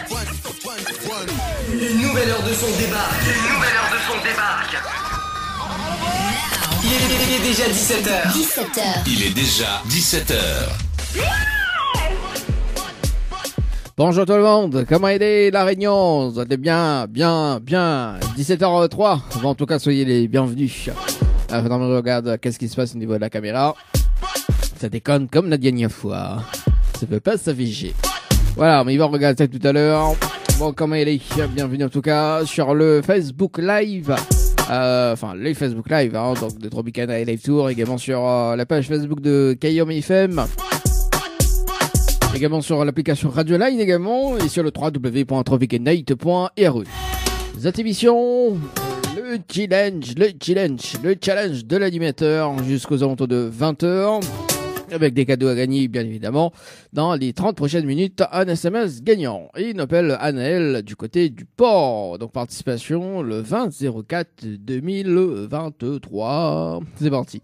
Une nouvelle heure de son débarque. Il est déjà 17h. 17h. Il est déjà 17h. Bonjour tout le monde, comment est la Réunion? Vous allez bien. 17h03, bon, en tout cas soyez les bienvenus. Maintenant on regarde qu'est-ce qui se passe au niveau de la caméra. Ça déconne comme la dernière fois. Ça peut pas s'afficher. Voilà, mais il va regarder ça tout à l'heure. Bon, comment elle est? Bienvenue en tout cas sur le Facebook Live. Enfin, les Facebook Live, hein, donc de Tropicana et Live Tour. Également sur la page Facebook de Kayom FM. Également sur l'application Radio Line également. Et sur le www.tropicanight.ru. Cette émission, le challenge de l'animateur jusqu'aux alentours de 20h. Avec des cadeaux à gagner, bien évidemment, dans les 30 prochaines minutes, un SMS gagnant. Et il appelle Anaël du côté du port. Donc, participation le 20-04-2023. C'est parti.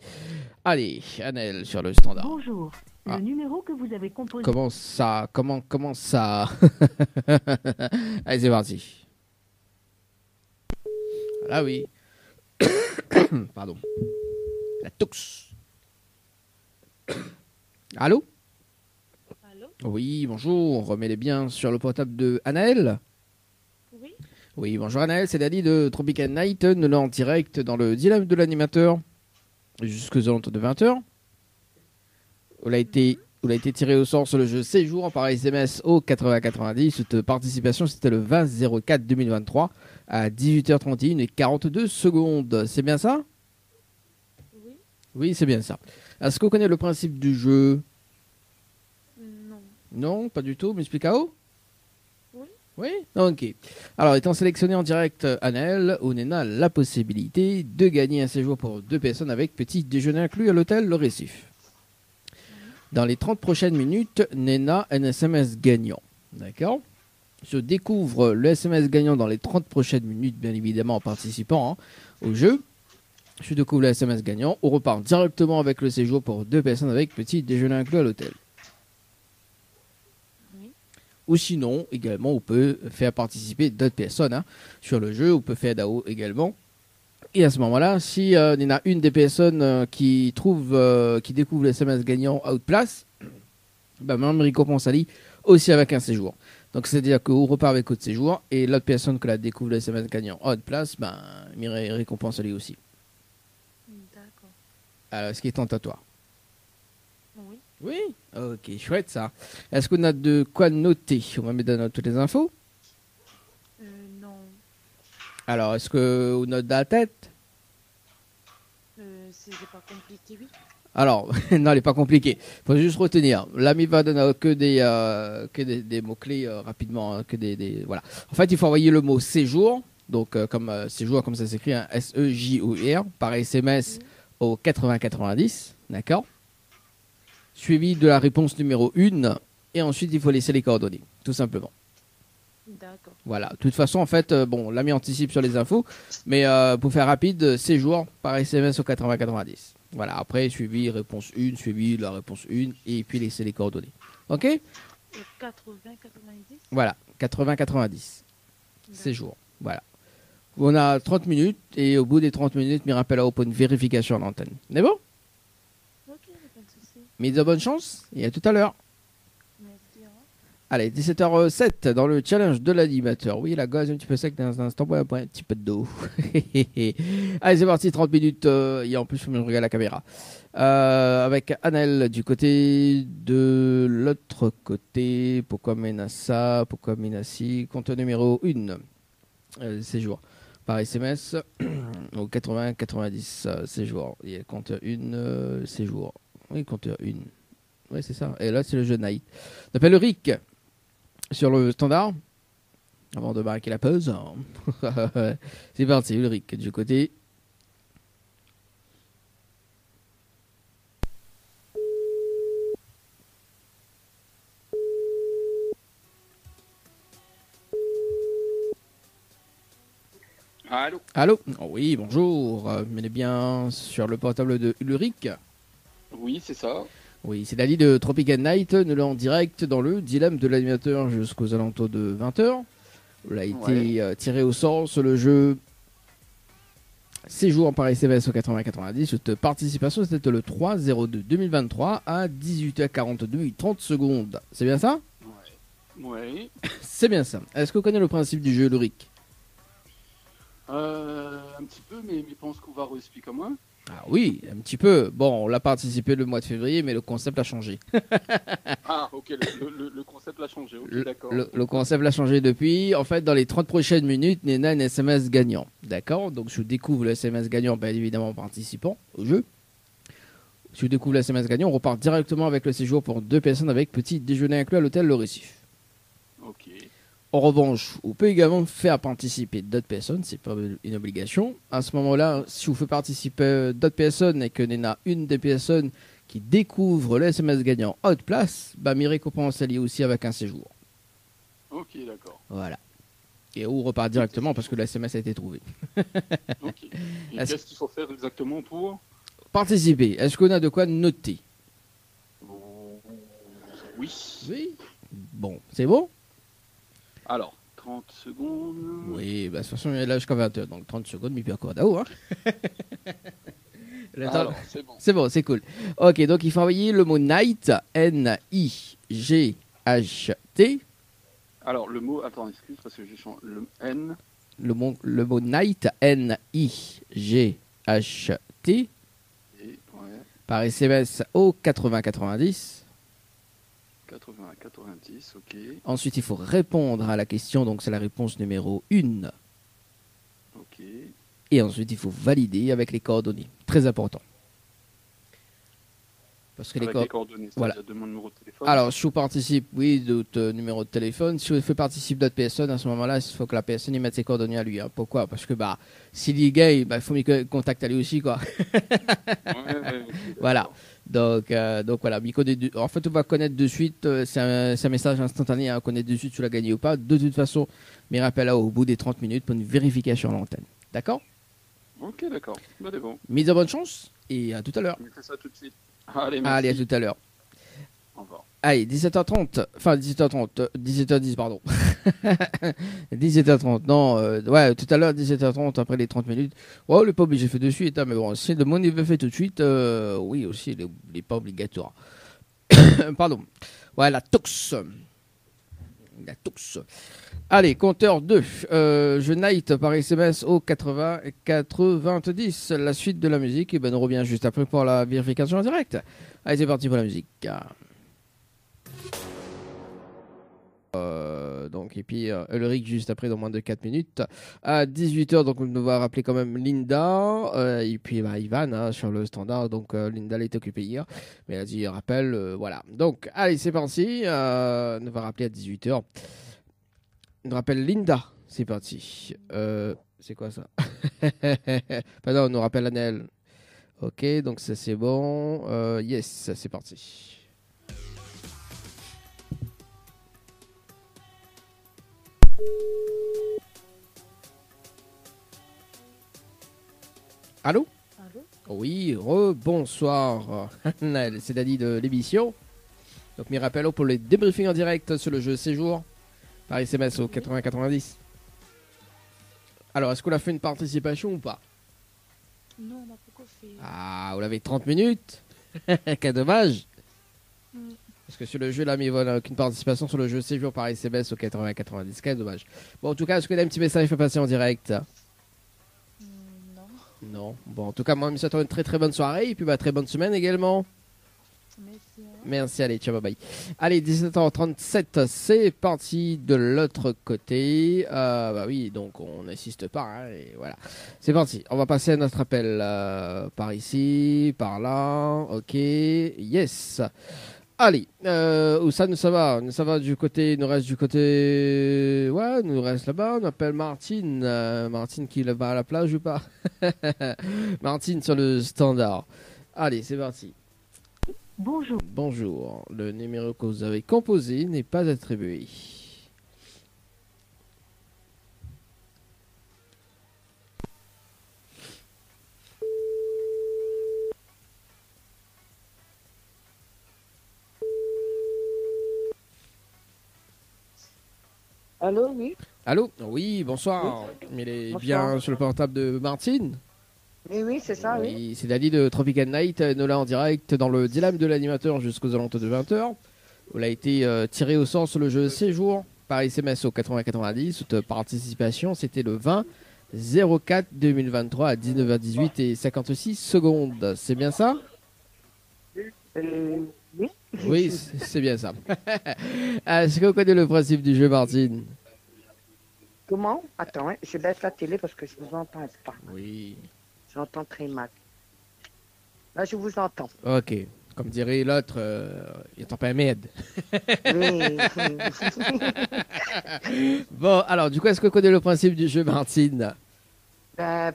Allez, Anaël sur le standard. Bonjour. Le numéro que vous avez composé... Comment ça? Allez, c'est parti. Ah oui. Pardon. La toux. Allô? Allô? Oui, bonjour. Remets-les bien sur le portable de Anaël. Oui. Oui, bonjour Anaël, c'est Daddy de Tropical Night. Nous sommes en direct dans le dilemme de l'animateur jusqu'aux alentours de 20h. Vous l'avez été tiré au sort sur le jeu Séjour par SMS au 8090. Cette participation, c'était le 20-04-2023 à 18h31 et 42 secondes. C'est bien ça? Oui. Oui, c'est bien ça. Est-ce que vous connaissez le principe du jeu? Non. Non, pas du tout. M'explique à où? Oui. Oui. Ok. Alors, étant sélectionné en direct, Anaël, on a la possibilité de gagner un séjour pour 2 personnes avec petit déjeuner inclus à l'hôtel Le Récif. Dans les 30 prochaines minutes, Nena un SMS gagnant. D'accord? Je découvre le SMS gagnant dans les 30 prochaines minutes, bien évidemment, en participant au jeu. Je découvre le SMS gagnant. On repart directement avec le séjour pour 2 personnes avec petit déjeuner inclus à l'hôtel. Oui. Ou sinon, également, on peut faire participer d'autres personnes sur le jeu. On peut faire DAO également. Et à ce moment-là, si il y en a une des personnes qui découvre le SMS gagnant à haute place, même récompense Ali aussi avec un séjour. Donc c'est-à-dire qu'on repart avec autre séjour et l'autre personne que la découvre le SMS gagnant à haute place, il récompense Ali aussi. D'accord. Alors, est-ce qu'il est tentatoire? Oui. Oui. Ok, chouette ça. Est-ce qu'on a de quoi noter? On va mettre dans toutes les infos. Non. Alors, est-ce qu'on note dans la tête? C'est pas compliqué, oui. Alors, non, elle n'est pas compliquée. Il faut juste retenir. L'ami va donner que des mots-clés rapidement. Voilà. En fait, il faut envoyer le mot séjour. Donc, comme séjour, comme ça s'écrit, S-E-J-O-U-R, par SMS au 8090. D'accord? Suivi de la réponse numéro 1. Et ensuite, il faut laisser les coordonnées. Tout simplement. D'accord. Voilà. De toute façon, en fait, l'ami anticipe sur les infos. Mais pour faire rapide, séjour par SMS au 8090. Voilà. Après, suivi réponse 1, suivi la réponse 1. Et puis laisser les coordonnées. OK? 80-90. Voilà. 8090. Séjour. Voilà. On a 30 minutes. Et au bout des 30 minutes, me rappelle pour une vérification en antenne. C'est bon? Ok, pas de souci. Mais de bonne chance. Et à tout à l'heure. Merci. Allez, 17h07 dans le challenge de l'animateur. Oui, la gaz un petit peu sec dans un instant, un petit peu d'eau. Allez, c'est parti, 30 minutes. Et en plus, je me regarde la caméra. Avec Anaël du côté de l'autre côté. Pourquoi mène ça? Pourquoi mène ci? Compte numéro 1. Séjour. Par SMS au 80-90 séjour. Il y a compte 1 séjour. Oui, compte 1. Oui, c'est ça. Et là, c'est le jeu Night. On appelle Rick sur le standard. Avant de marquer la pause. C'est parti, Ulrich, du côté. Allô? Allô? Oh oui, bonjour. Vous êtes bien sur le portable de Ulrich? Oui, c'est ça. Oui, c'est Dali de Tropical Night, nous l'avons en direct dans le dilemme de l'animateur jusqu'aux alentours de 20h. Il a été tiré au sort sur le jeu Séjour par SMS au 80-90. Cette participation, c'était le 3-02-2023 à 18h42 et 30 secondes. C'est bien ça? Ouais. C'est bien ça. Est-ce que vous connaissez le principe du jeu, Louric? Un petit peu, mais je pense qu'on va réexpliquer à moi. Ah oui, un petit peu. Bon, on l'a participé le mois de février, mais le concept a changé. Ah, ok, le concept l'a changé, ok, d'accord. Le concept l'a changé depuis. En fait, dans les 30 prochaines minutes, Nena a un SMS gagnant. D'accord? Donc, je découvre le SMS gagnant, bien évidemment, en participant au jeu. Si je découvre le SMS gagnant, on repart directement avec le séjour pour 2 personnes avec petit déjeuner inclus à l'hôtel Le Récif. Ok. En revanche, vous pouvez également faire participer d'autres personnes, c'est pas une obligation. À ce moment-là, si vous faites participer d'autres personnes et que Nena, une des personnes qui découvre le SMS gagnant à haute place, bah, mes récompenses s'allient aussi avec un séjour. Ok, d'accord. Voilà. Et on repart directement parce que le SMS a été trouvé. Ok. Et qu'est-ce qu'il faut faire exactement pour Participer. Est-ce qu'on a de quoi noter? Oui. Oui. Bon, c'est bon? Alors, 30 secondes. Oui, bah, de toute façon, il est là jusqu'à 20h, donc 30 secondes, mais puis encore d'eau, hein. Alors, c'est bon. C'est bon, c'est cool. Ok, donc il faut envoyer le mot night, N-I-G-H-T. Alors, le mot, attends, excuse, parce que j'ai changé. Le N. Le mot night, N-I-G-H-T. Et, ouais, Par SMS au 80-90. 80-90, ok. Ensuite, il faut répondre à la question, donc c'est la réponse numéro 1. Ok. Et ensuite, il faut valider avec les coordonnées. Très important. Parce que Avec les coordonnées, voilà. c'est-à-dire de mon numéro de téléphone. Alors, si vous participez, oui, d'autres numéros de téléphone. Si vous faites participer d'autres personnes, à ce moment-là, il faut que la personne y mette ses coordonnées à lui. Hein. Pourquoi? Parce que bah, s'il est gay, bah, il faut qu'il contacte à lui aussi, quoi. Ouais, Voilà. Donc voilà. En fait, on va connaître de suite. C'est un message instantané à connaître de suite si tu l'as gagné ou pas. De toute façon, mais rappelle là au bout des 30 minutes pour une vérification à l'antenne. D'accord? Ok, d'accord. Bah, c'est bon. Mise à bonne chance et à tout à l'heure. On fait ça tout de suite. Allez, merci. Allez, à tout à l'heure. Au revoir. Allez, 17h30, enfin 17h30, 17h10, pardon. 17h30, non, ouais, tout à l'heure, 17h30, après les 30 minutes. Ouais, on n'est pas obligé de faire de suite, hein, mais bon, si le monde veut faire tout de suite, oui, aussi, il n'est pas obligatoire. Pardon. Ouais, la tox. La tox. Allez, compteur 2. Je night par SMS au 80-90. La suite de la musique, et ben on revient juste après pour la vérification en direct. Allez, c'est parti pour la musique. Donc, et puis Ulrich juste après dans moins de 4 minutes. À 18h, donc on va rappeler quand même Linda. Et puis bah, Ivan hein, sur le standard. Donc Linda elle est occupée hier. Mais elle a dit rappel. Voilà. Donc, allez, c'est parti. On va rappeler à 18h. On rappelle Linda. C'est parti. C'est quoi ça? Pardon, on nous rappelle Annelle. Ok, donc ça c'est bon. Yes, c'est parti. Allô? Allô? Oui, bonsoir. C'est Dani de l'émission. Donc, mes rappels pour les débriefings en direct sur le jeu Séjour par SMS au 80-90. Alors, est-ce qu'on a fait une participation ou pas? Non, on n'a pas encore fait. Ah, vous l'avez 30 minutes. Quel dommage. Parce que sur le jeu, là, mais voilà, aucune participation sur le jeu Séjour par SMS au 80-90. Quel dommage. Bon, en tout cas, est-ce qu'il y a un petit message à faire passer en direct? Non. Non. Bon, en tout cas, moi, je me souhaite une très très bonne soirée et puis bah, très bonne semaine également. Merci. Merci, allez, ciao, bye bye. Allez, 17h37, c'est parti de l'autre côté. Bah oui, donc on n'insiste pas, hein, et voilà. C'est parti, on va passer à notre appel par ici, par là, ok, yes. Allez, où ça nous va? Ça va du côté, il nous reste du côté, ouais, il nous reste là-bas, on appelle Martine. Martine qui va à la plage ou pas? Martine sur le standard. Allez, c'est parti. Bonjour. Bonjour, le numéro que vous avez composé n'est pas attribué. Allô, oui. Allô? Oui, bonsoir. Il est Bonsoir. bien sur le portable de Martine. Oui, c'est ça, oui. Oui, c'est Dali de Tropical Night. Nous là en direct dans le dilemme de l'animateur jusqu'aux alentours de 20h. Où il a été tiré au sort sur le jeu Séjour par SMS au 80-90. Toute participation, c'était le 20-04-2023 à 19h18 et 56 secondes. C'est bien ça? Oui. Oui, c'est bien ça. Est-ce que vous connaissez le principe du jeu, Martine? Comment? Attends, hein, je baisse la télé parce que je vous entends pas. Oui. J'entends très mal. Là, je vous entends. Ok. Comme dirait l'autre, il t'en pas un med. Oui. Bon, alors, du coup, est-ce que vous connaissez le principe du jeu, Martine? Ben,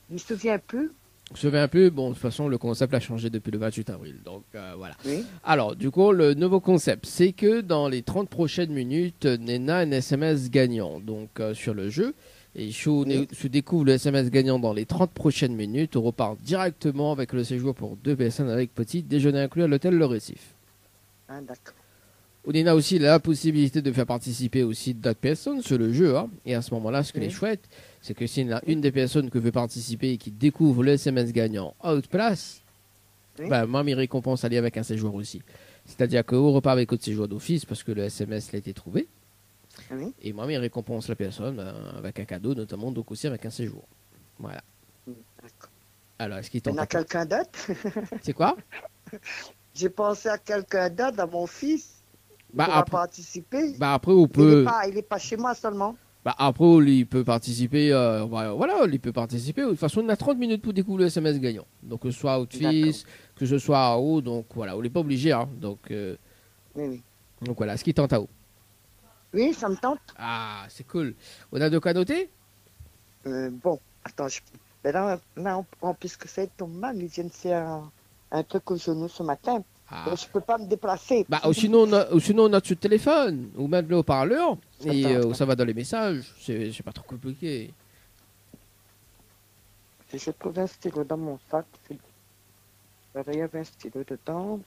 je me souviens plus. Je me souviens un peu. Bon, de toute façon, le concept a changé depuis le 28 avril. Donc, voilà. Oui. Alors, du coup, le nouveau concept, c'est que dans les 30 prochaines minutes, Nena a un SMS gagnant. Donc, sur le jeu. Et je découvre le SMS gagnant dans les 30 prochaines minutes. On repart directement avec le séjour pour 2 personnes avec petit déjeuner inclus à l'hôtel Le Récif. Ah, d'accord. On a aussi la possibilité de faire participer aussi d'autres personnes sur le jeu. Hein. Et à ce moment-là, ce qui est chouette, c'est que s'il y a une des personnes qui veut participer et qui découvre le SMS gagnant à haute place, ben, moi, mes récompenses allaient avec un séjour aussi. C'est-à-dire qu'on repart avec autre séjour d'office parce que le SMS l'a été trouvé. Oui. Et moi, mes récompenses la personne avec un cadeau, notamment, donc aussi avec un séjour. Voilà. D'accord. Alors, est-ce qu'il Il y en a quelqu'un d'autre? C'est quoi? J'ai pensé à quelqu'un d'autre, à mon fils. Bah, qui va après, participer. bah, après, on peut... Il est pas chez moi seulement. Bah, après, il peut participer. Voilà, il peut participer. De toute façon, on a 30 minutes pour découvrir le SMS gagnant. Donc, que ce soit Outfist, que ce soit à haut. Donc, voilà, on n'est pas obligé. Hein. Donc, Oui. donc, voilà, ce qui tente à haut. Oui, ça me tente. Ah, c'est cool. On a de quoi noter? Bon, attends. Mais là, puisque ça tombe mal, ils viennent faire un truc au genou ce matin. Ah. Donc, je peux pas me déplacer. Bah, ou sinon, on a sur le téléphone. Ou mettre le haut-parleur. Et ça va dans les messages. C'est pas trop compliqué. Si je trouve un stylo dans mon sac, il y avait un stylo dedans.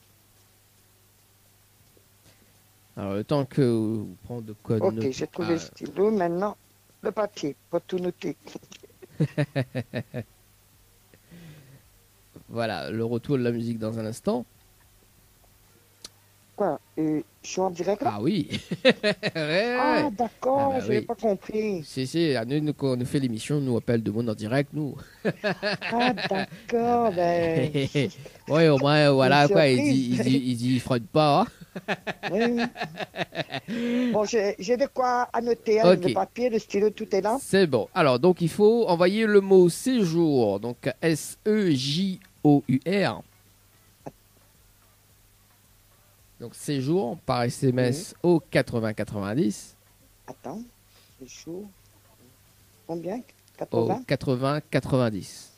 Alors, le temps que vous prenez de quoi Ok, noter. j'ai trouvé le stylo. Maintenant, le papier pour tout noter. Voilà, le retour de la musique dans un instant. Quoi? Je suis en direct là? Ah oui. Ah, d'accord, Ah, bah, j'avais oui. pas compris. Si, à nous, quand on fait l'émission, nous appelle de monde en direct, nous. Ah, d'accord, ben. Ouais, au moins, voilà, Une quoi, surprise. il dit, il frotte pas, hein. Oui. Bon, j'ai de quoi annoter, hein, Ok. le papier, le stylo, tout est là. C'est bon. Alors, donc, il faut envoyer le mot séjour, donc S-E-J-O-U-R. Donc, séjour par SMS au 80-90. Attends, c'est chaud. Combien? Au 80? 80-90.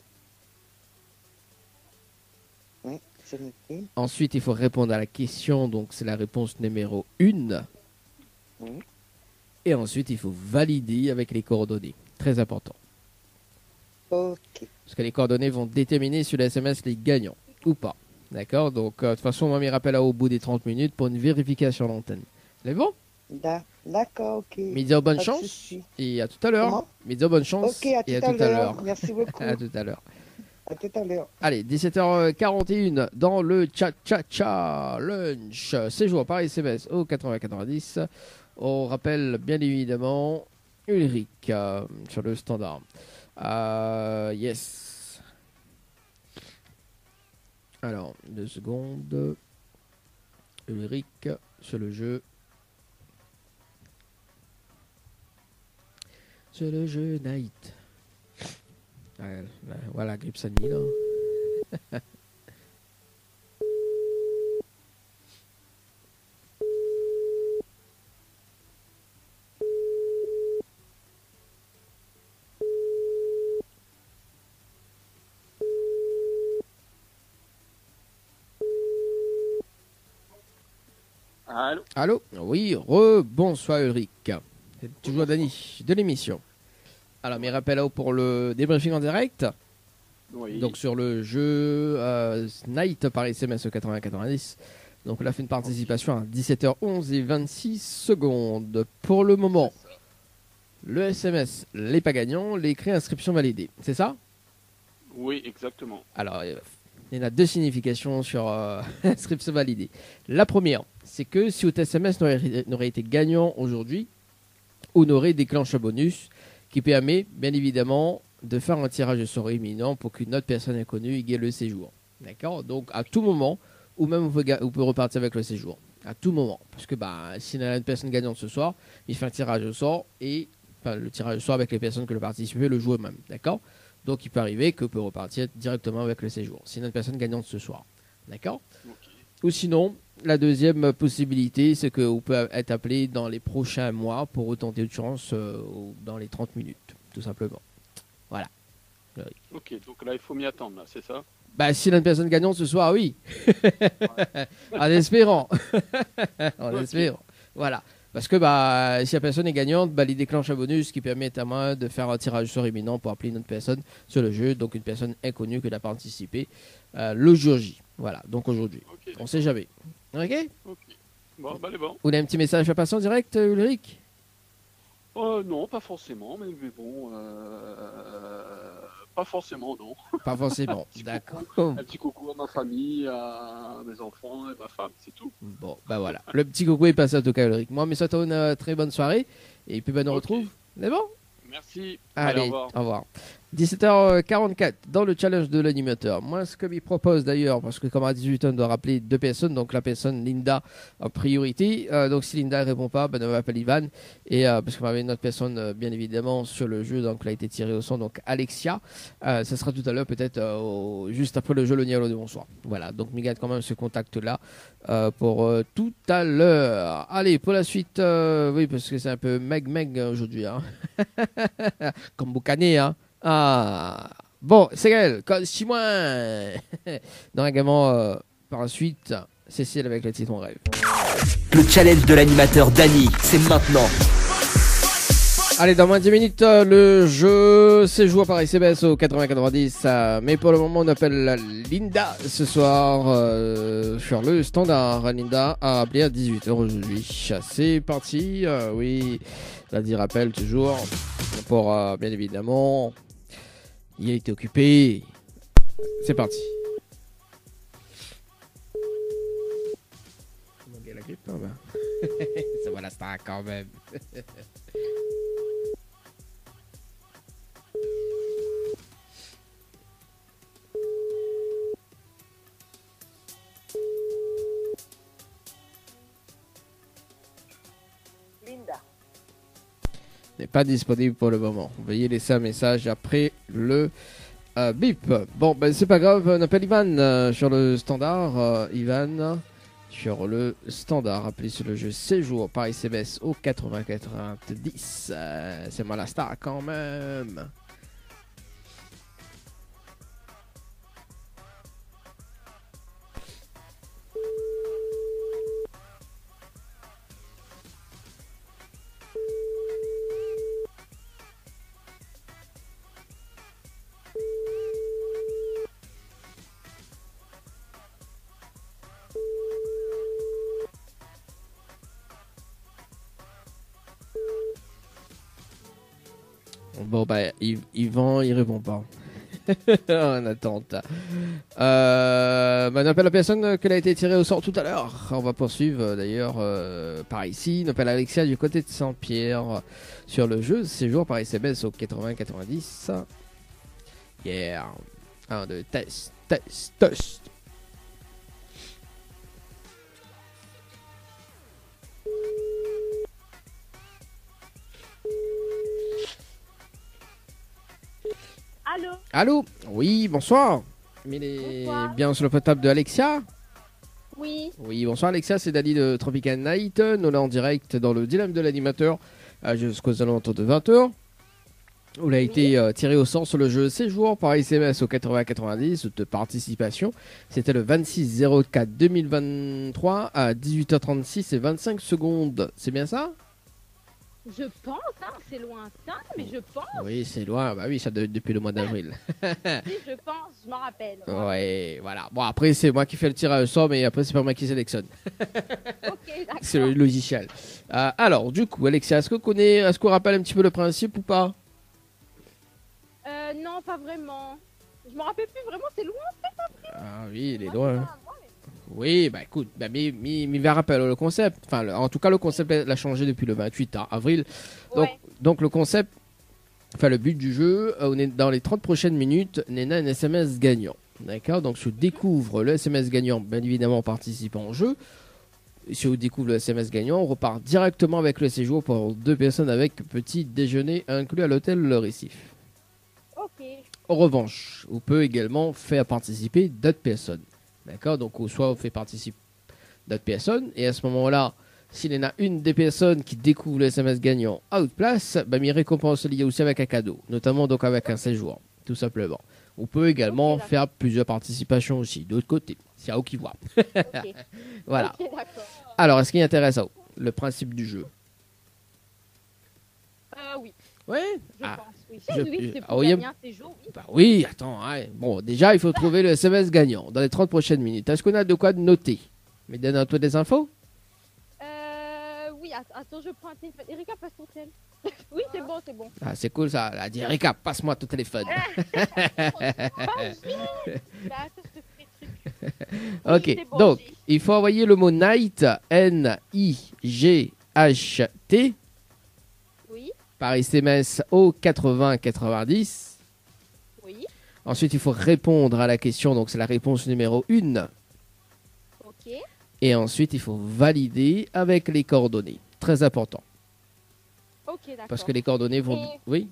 Oui, c'est noté. Ensuite, il faut répondre à la question, donc c'est la réponse numéro 1. Oui. Et ensuite, il faut valider avec les coordonnées. Très important. Ok. Parce que les coordonnées vont déterminer sur le SMS les gagnants ou pas. D'accord? Donc, de toute façon, on m'y rappelle au bout des 30 minutes pour une vérification d'antenne. C'est bon? D'accord, ok. Média, bonne Pas de chance. souci. Et à tout à l'heure. Comment? Média, bonne chance. Ok, à et tout à l'heure. Merci beaucoup. À tout à l'heure. À tout à l'heure. Allez, 17h41 dans le Cha-Cha-Cha Séjour par SMS au 80-90. On rappelle bien évidemment Ulrich sur le standard. Yes. Alors, 2 secondes. Ulrich sur le jeu. Sur le jeu Night. Voilà, Gripsani là. Allô? Allô? Oui, rebonsoir Ulrich. C'est toujours Dany de l'émission. Alors, mes rappels pour le débriefing en direct. Oui. Donc, sur le jeu Night par SMS 80-90. Donc, on a fait une participation à 17h11 et 26 secondes. Pour le moment, Le SMS, les pas gagnants. L'écrit inscription validée. C'est ça? Oui, exactement. Alors, il y en a deux significations sur inscription validée. La première, c'est que si votre SMS n'aurait été gagnant aujourd'hui, on aurait déclenché un bonus qui permet, bien évidemment, de faire un tirage au sort imminent pour qu'une autre personne inconnue y gagne le séjour. D'accord? Donc, à tout moment, ou même vous pouvez repartir avec le séjour. À tout moment. Parce que s'il y a une personne gagnante ce soir, il fait un tirage au sort et le tirage au sort avec les personnes que le participent le jour même. D'accord? Donc, il peut arriver que vous pouvez repartir directement avec le séjour. S'il y a une personne gagnante ce soir. D'accord? Ok. Ou sinon, la deuxième possibilité, c'est que vous pouvez être appelé dans les prochains mois pour retenter une chance dans les 30 minutes, tout simplement. Voilà. Ok, donc là, il faut m'y attendre, là, c'est ça? Si la personne gagnante ce soir, oui. En espérant. En espérant. Voilà. Parce que si la personne est gagnante, il déclenche un bonus qui permet à moi de faire un tirage au sort imminent pour appeler une autre personne sur le jeu, donc une personne inconnue qui n'a pas participé le jour J. Voilà, donc aujourd'hui. Ok, On sait jamais. Ok? ok. Bon, allez, bon. Vous avez un petit message à passer en direct, Ulrich? Non, pas forcément, mais bon, pas forcément, non. Pas forcément. Petit D'accord. Un petit coucou à ma famille, à mes enfants et ma femme, c'est tout. Bon, voilà. Le petit coucou est passé en tout cas, Ulrich. Moi, mais souhaitons une très bonne soirée. Et puis, on Ok. retrouve. C'est bon? Merci. Allez, au revoir. au revoir. 17h44 dans le challenge de l'animateur. Moi, ce que il propose d'ailleurs, parce que comme à 18h, on doit rappeler deux personnes, donc la personne Linda en priorité. Donc si Linda ne répond pas, on va appeler Ivan. Et parce qu'on avait une autre personne, bien évidemment, sur le jeu, donc elle a été tirée au son, donc Alexia. Ça sera tout à l'heure, peut-être juste après le jeu, le Nialo de bonsoir. Voilà, donc on garde quand même ce contact-là pour tout à l'heure. Allez, pour la suite, oui, parce que c'est un peu meg aujourd'hui. Hein. Comme Boucané, hein. Ah, bon, c'est elle, si moi. Donc également, par la suite, Cécile avec le titre Mon rêve. Le challenge de l'animateur Dany, c'est maintenant. Allez, dans moins de 10 minutes, le jeu séjour par CBS au 80-90. Mais pour le moment, on appelle Linda ce soir sur le standard. Linda a appelé à 18h aujourd'hui. C'est parti. Oui, la dit rappel toujours. Pour, bien évidemment, il a été occupé. C'est parti. La grippe, hein, ça va la star quand même. Linda. N'est pas disponible pour le moment. Veuillez laisser un message après le bip. Bon, c'est pas grave. On appelle Ivan sur le standard. Ivan sur le standard. Appelez sur le jeu séjour par SMS au 80-90. C'est moi la star quand même. Bon, Yvan, il répond pas. En attente. On appelle la personne qui a été tirée au sort tout à l'heure. On va poursuivre d'ailleurs par ici. On appelle Alexia du côté de Saint-Pierre sur le jeu séjour par SMS au 80-90. Yeah. 1, 2, test. Allô? Oui, bonsoir. Mais il est bien sur le portable de Alexia? Oui. Oui, bonsoir Alexia, c'est Dany de Tropical Night. Nous là en direct dans le dilemme de l'animateur jusqu'aux alentours de 20h. Où il a été tiré au sort sur le jeu séjour par SMS au 80-90 de participation. C'était le 26-04-2023 à 18h36 et 25 secondes. C'est bien ça? Je pense, hein, c'est lointain, mais je pense, Oui, c'est loin. Bah oui, ça depuis le mois d'avril. si je pense, je m'en rappelle. Ouais, voilà. Bon, après, c'est moi qui fais le tirage au sort, mais après, c'est pas moi qui sélectionne. Ok, d'accord. C'est le logiciel. Alors, du coup, Alexia, est-ce qu'on rappelle un petit peu le principe ou pas? Non, pas vraiment. Je m'en rappelle plus vraiment, c'est loin. Ah oui, il est loin. Oui, bah écoute, bah, mais va rappeler le concept. Enfin, en tout cas, le concept l'a changé depuis le 28 avril. Donc, Ouais. donc le concept, enfin le but du jeu, on est dans les 30 prochaines minutes, Nena un SMS gagnant. D'accord. Donc, je découvre le SMS gagnant, bien évidemment, en participant au jeu. Si on découvre le SMS gagnant, on repart directement avec le séjour pour 2 personnes avec petit déjeuner inclus à l'hôtel Le Récif. Ok. En revanche, on peut également faire participer d'autres personnes. D'accord. Donc, soit on fait participer d'autres personnes, et à ce moment-là, s'il y en a une des personnes qui découvre le SMS gagnant à haute place, bah, mes récompenses liées aussi avec un cadeau, notamment donc avec un séjour, tout simplement. On peut également Ok, faire plusieurs participations aussi, de l'autre côté, c'est à eux qui voient. Ok. Voilà. Ok, d'accord. Alors, est-ce qu'il est intéressant, le principe du jeu? Oui, Oui. je Ah, pense, oui. je- Oui, c'est ah pour oui, gagner un séjour, oui. bah oui, attends. Hein. Bon, déjà, il faut trouver le SMS gagnant dans les 30 prochaines minutes. Est-ce qu'on a de quoi noter? Mais donne-toi des infos. Oui, attends, je prends un téléphone. Erika, passe ton tel. Oui, c'est bon, c'est bon. Ah, c'est cool ça. Elle a dit, Erika, passe-moi ton téléphone. Pas vite. Bah, attends, je te ferai le truc. Ok, c'est bon, donc j'ai. il faut envoyer le mot night, N-I-G-H-T, Oui, par SMS au 80-90. oui, Ensuite, il faut répondre à la question, donc c'est la réponse numéro 1. ok. Et ensuite, il faut valider avec les coordonnées. Très important, Ok, d'accord. parce que les coordonnées vont... Et- Oui.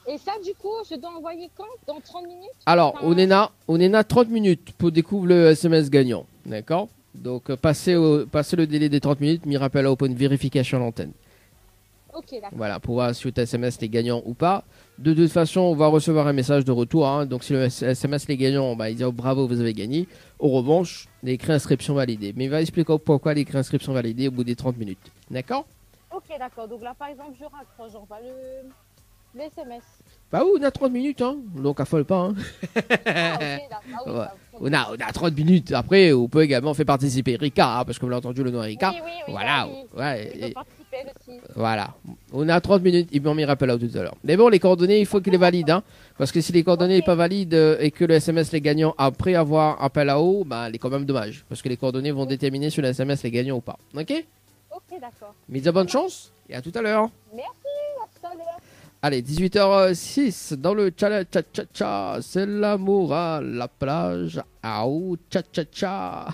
Et ça, du coup, je dois envoyer quand? Dans 30 minutes? Alors, Enfin, on est à 30 minutes pour découvrir le SMS gagnant. D'accord. Donc, passez le délai des 30 minutes, m'y rappelle à open vérification à l'antenne. Ok, d'accord. Voilà, pour voir si votre SMS est gagnant ou pas. De toute façon, on va recevoir un message de retour. Hein. Donc, si le SMS est gagnant, bah, il dit oh, bravo, vous avez gagné. En revanche, l'écrit inscription validée. Mais il va expliquer pourquoi l'écrit inscription validée au bout des 30 minutes. D'accord. Ok, d'accord. Donc là, par exemple, je raccroche, j'envoie le SMS. Bah oui, on a 30 minutes, hein. Donc affole pas. Hein. Ah, ok, d'accord. Ah, oui, Ouais. bah, On a 30 minutes. Après, on peut également faire participer Rika, hein, parce que vous l'avez entendu le nom Rika. Oui, oui, oui, Voilà. bah oui. Ouais, Il peut et- participer aussi. voilà. On a 30 minutes. Il m'en rappelle tout à l'heure. Mais bon, les coordonnées, il faut qu'il les valide. Hein, parce que si les coordonnées n'est pas valides et que le SMS les gagnant après avoir appel à haut, bah, c'est quand même dommage. Parce que les coordonnées vont déterminer si le SMS les gagnant ou pas. Ok. Ok, d'accord. Mise à bonne chance. Et à tout à l'heure. Merci, à tout à l'heure. Allez, 18h06 dans le challenge cha-cha-cha, c'est l'amour à la plage. Aou, cha-cha-cha.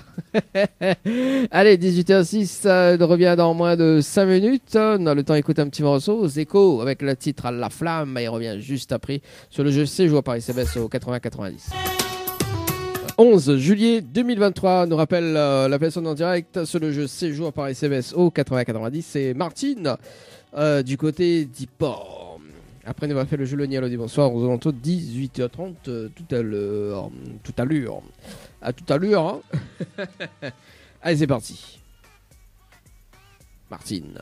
Allez, 18h06, revient dans moins de 5 minutes. On a le temps d'écouter un petit morceau. Zeko avec le titre à La Flamme. Il revient juste après sur le jeu Séjour par SMS au 80-90. 11 juillet 2023, nous rappelle la personne en direct sur le jeu Séjour par SMS au 80-90. C'est Martine du côté d'Ipport. Après, on va faire le jeu le Nialodi. Bonsoir, aux alentours de 18h30, tout à l'heure. Tout à l'heure. À tout à l'heure. Hein. Allez, c'est parti. Martine.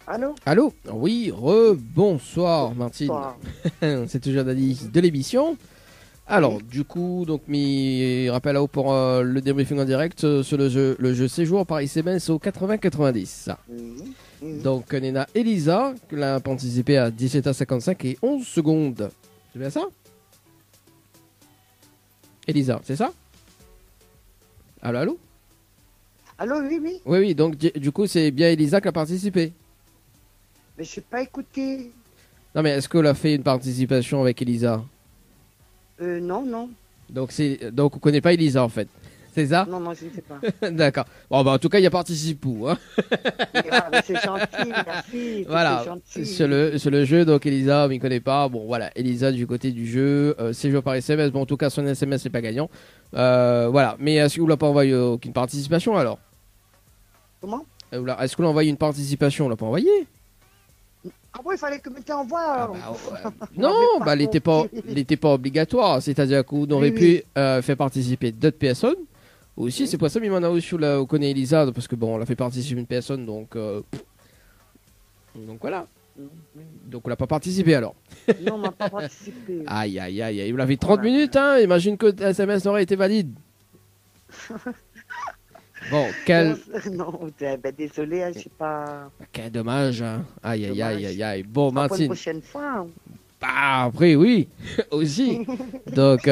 Allô? Allô? Oui, bonsoir Martine. Bonsoir. C'est toujours Dani de l'émission. Alors, du coup, donc, mi rappel à haut pour le débriefing en direct sur le jeu Séjour par SMS au 80-90. Mhm. Mhm. Donc, on a Elisa, qui a participé à 17h55 et 11 secondes. C'est bien ça? Elisa, c'est ça? Allô, allô? Allô, oui, oui. Oui, oui, donc du coup, c'est bien Elisa qui a participé. Mais je n'ai pas écouté. Non, mais est-ce qu'elle a fait une participation avec Elisa? Non, non. Donc, on connaît pas Elisa en fait. C'est ça? Non, non, je ne sais pas. D'accord. Bon, bah, en tout cas, il y a participe où, hein. Mais c'est gentil, merci. Voilà, C'est gentil. sur le jeu, donc Elisa, on ne connaît pas. Bon, voilà, Elisa du côté du jeu, séjour par SMS. Bon, en tout cas, son SMS n'est pas gagnant. Voilà, mais est-ce que vous ne l'avez pas envoyé aucune participation alors? Comment? Est-ce qu'on a envoyé une participation? On l'a pas envoyé. Ah bon, il fallait que tu envoies. Ah non, bah, elle n'était pas obligatoire. C'est-à-dire qu'on aurait pu faire participer d'autres personnes. Aussi, c'est pour ça que m'en a aussi on connaît Elisa, parce que bon, on l'a fait participer une personne, donc voilà. Donc on n'a pas participé alors. Non, on n'a pas participé. Aïe, aïe, aïe, aïe. Vous l'avez 30 minutes, hein. Imagine que le SMS n'aurait été valide. Bon, quel... Non, ben, désolé, hein, je sais pas. Quel dommage, hein. Aïe, aïe, aïe, Dommage. aïe, aïe. Bon, Pour une Martine. prochaine fois. Hein. Bah, après, oui, aussi. Donc,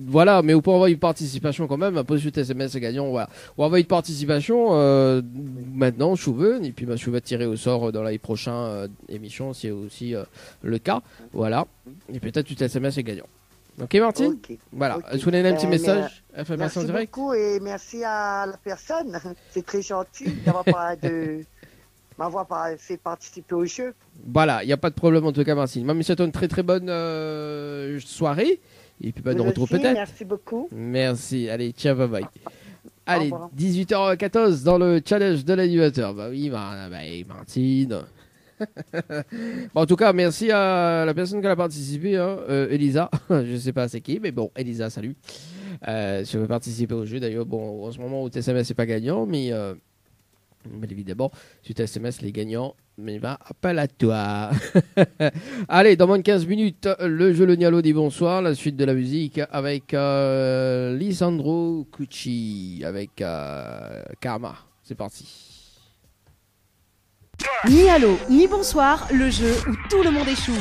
voilà, mais on peut envoyer une participation quand même. Après, suite SMS gagnant, voilà. On envoie une participation maintenant, je veux. Et puis, je vais tirer au sort dans les prochaines émissions, si c'est aussi le cas. Voilà. Et peut-être suite SMS est gagnant. Ok, Martine? Ok. Voilà. Ok. Est-ce qu'on a un petit message? SMS Merci en direct? beaucoup et merci à la personne. C'est très gentil m'avoir fait participer au jeu. Voilà, il n'y a pas de problème en tout cas, Martine. Moi, je souhaite une très très bonne soirée. Et puis, de Vous retour aussi, peut-être. Merci beaucoup. Merci. Allez, ciao, bye bye. Allez, revoir. 18h14 dans le challenge de l'animateur. Bah oui, Martine. Bon, en tout cas, merci à la personne qui a participé, hein, Elisa. Je sais pas c'est qui, mais bon, Elisa, salut. Je veux participer au jeu. D'ailleurs, bon, en ce moment, au TSMS, c'est pas gagnant, mais évidemment, suite à SMS, les gagnants, mais va appel à toi. Allez, dans moins de 15 minutes, le jeu Le Nialo dit bonsoir, la suite de la musique avec Lisandro Cucci, avec Karma. C'est parti. Ni allô, ni bonsoir, le jeu où tout le monde échoue.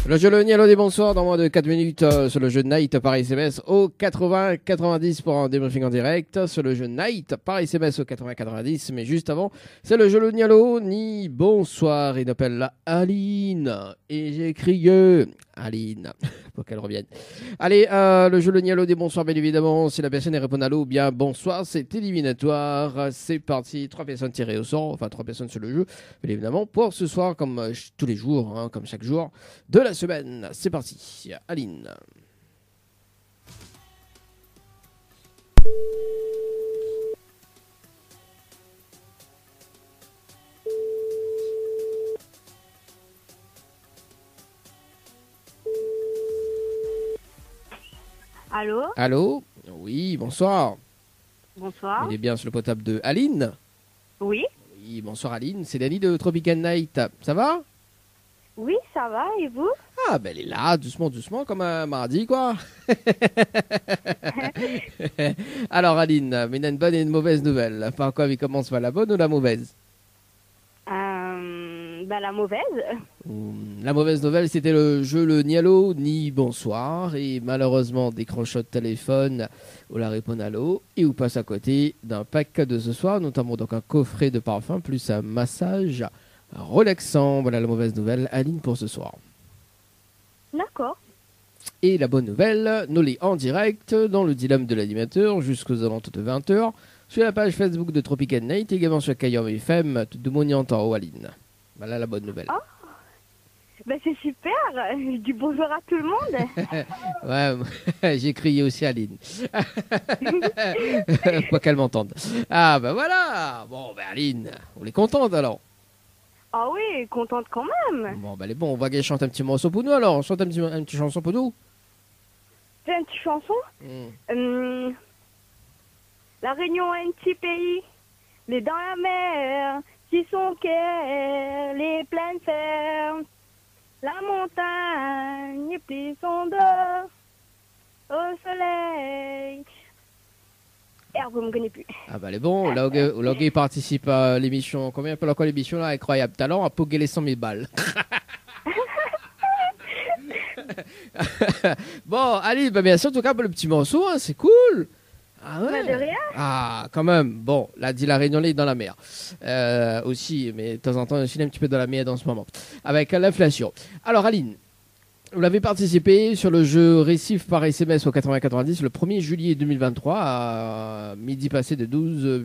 Le jeu Le Nialo des bonsoirs dans moins de 4 minutes sur le jeu Night par SMS au 80-90 pour un débriefing en direct. Sur le jeu Night par SMS au 80-90. Mais juste avant, c'est le jeu Le Nialo ni bonsoir. Il appelle la Aline. Et j'ai crié Aline pour qu'elle revienne. Allez, le jeu Le Nialo des bonsoirs, bien évidemment. Si la personne répond allô, bien bonsoir. C'est éliminatoire. C'est parti. 3 personnes tirées au sort. Enfin, 3 personnes sur le jeu. Bien évidemment, pour ce soir, comme tous les jours, hein, comme chaque jour de la semaine. C'est parti. Aline. Allô? Allô? Oui, bonsoir. Bonsoir. Il est bien sur le potable de Aline. Oui? Oui, bonsoir Aline. C'est Dani de Tropical Night. Ça va? Oui, ça va, et vous? Ah, ben elle est là, doucement, doucement, comme un mardi, quoi. Alors Aline, mais il y a une bonne et une mauvaise nouvelle. Par quoi il commence par la bonne ou la mauvaise? La mauvaise. La mauvaise nouvelle, c'était le jeu Le Nialo ni bonsoir. Et malheureusement, décroche de téléphone ou la répond allô. Et ou passe à côté d'un pack de ce soir, notamment donc un coffret de parfum plus un massage relaxant. Voilà la mauvaise nouvelle, Aline, pour ce soir. D'accord. Et la bonne nouvelle, nous l'est en direct dans le dilemme de l'animateur jusqu'aux alentours de 20h sur la page Facebook de Tropical Night, également sur Kayom FM, tout le monde y entend, Aline. Voilà la bonne nouvelle. Oh, ben c'est super. Je dis bonjour à tout le monde. Ouais, j'ai crié aussi à Aline. Pour qu'elle m'entende. Ah, ben voilà. Bon, ben Aline, on est contente alors. Ah oui, contente quand même. Bon, ben elle est bon, on va chanter un petit morceau pour nous alors. Chante un petit chanson pour nous. C'est une petite chanson. La Réunion est un petit pays, mais dans la mer, qui sont quais, les plaines fermes, la montagne est plus sombre au soleil. Et vous me connaissez plus. Ah bah elle est bon, Logué participe à l'émission, combien appelle encore l'émission là, incroyable talent, à poguer les 100 000 balles. Bon, allez, bah bien sûr, en tout cas, le petit morceau, hein, c'est cool. Ah ouais. De rien. Ah, quand même. Bon, là, dit la Réunion, est dans la mer. Aussi, mais de temps en temps, aussi un petit peu dans la mer en ce moment. Avec l'inflation. Alors, Aline, vous l'avez participé sur le jeu Récif par SMS au 80-90 le 1er juillet 2023 à midi passé de 12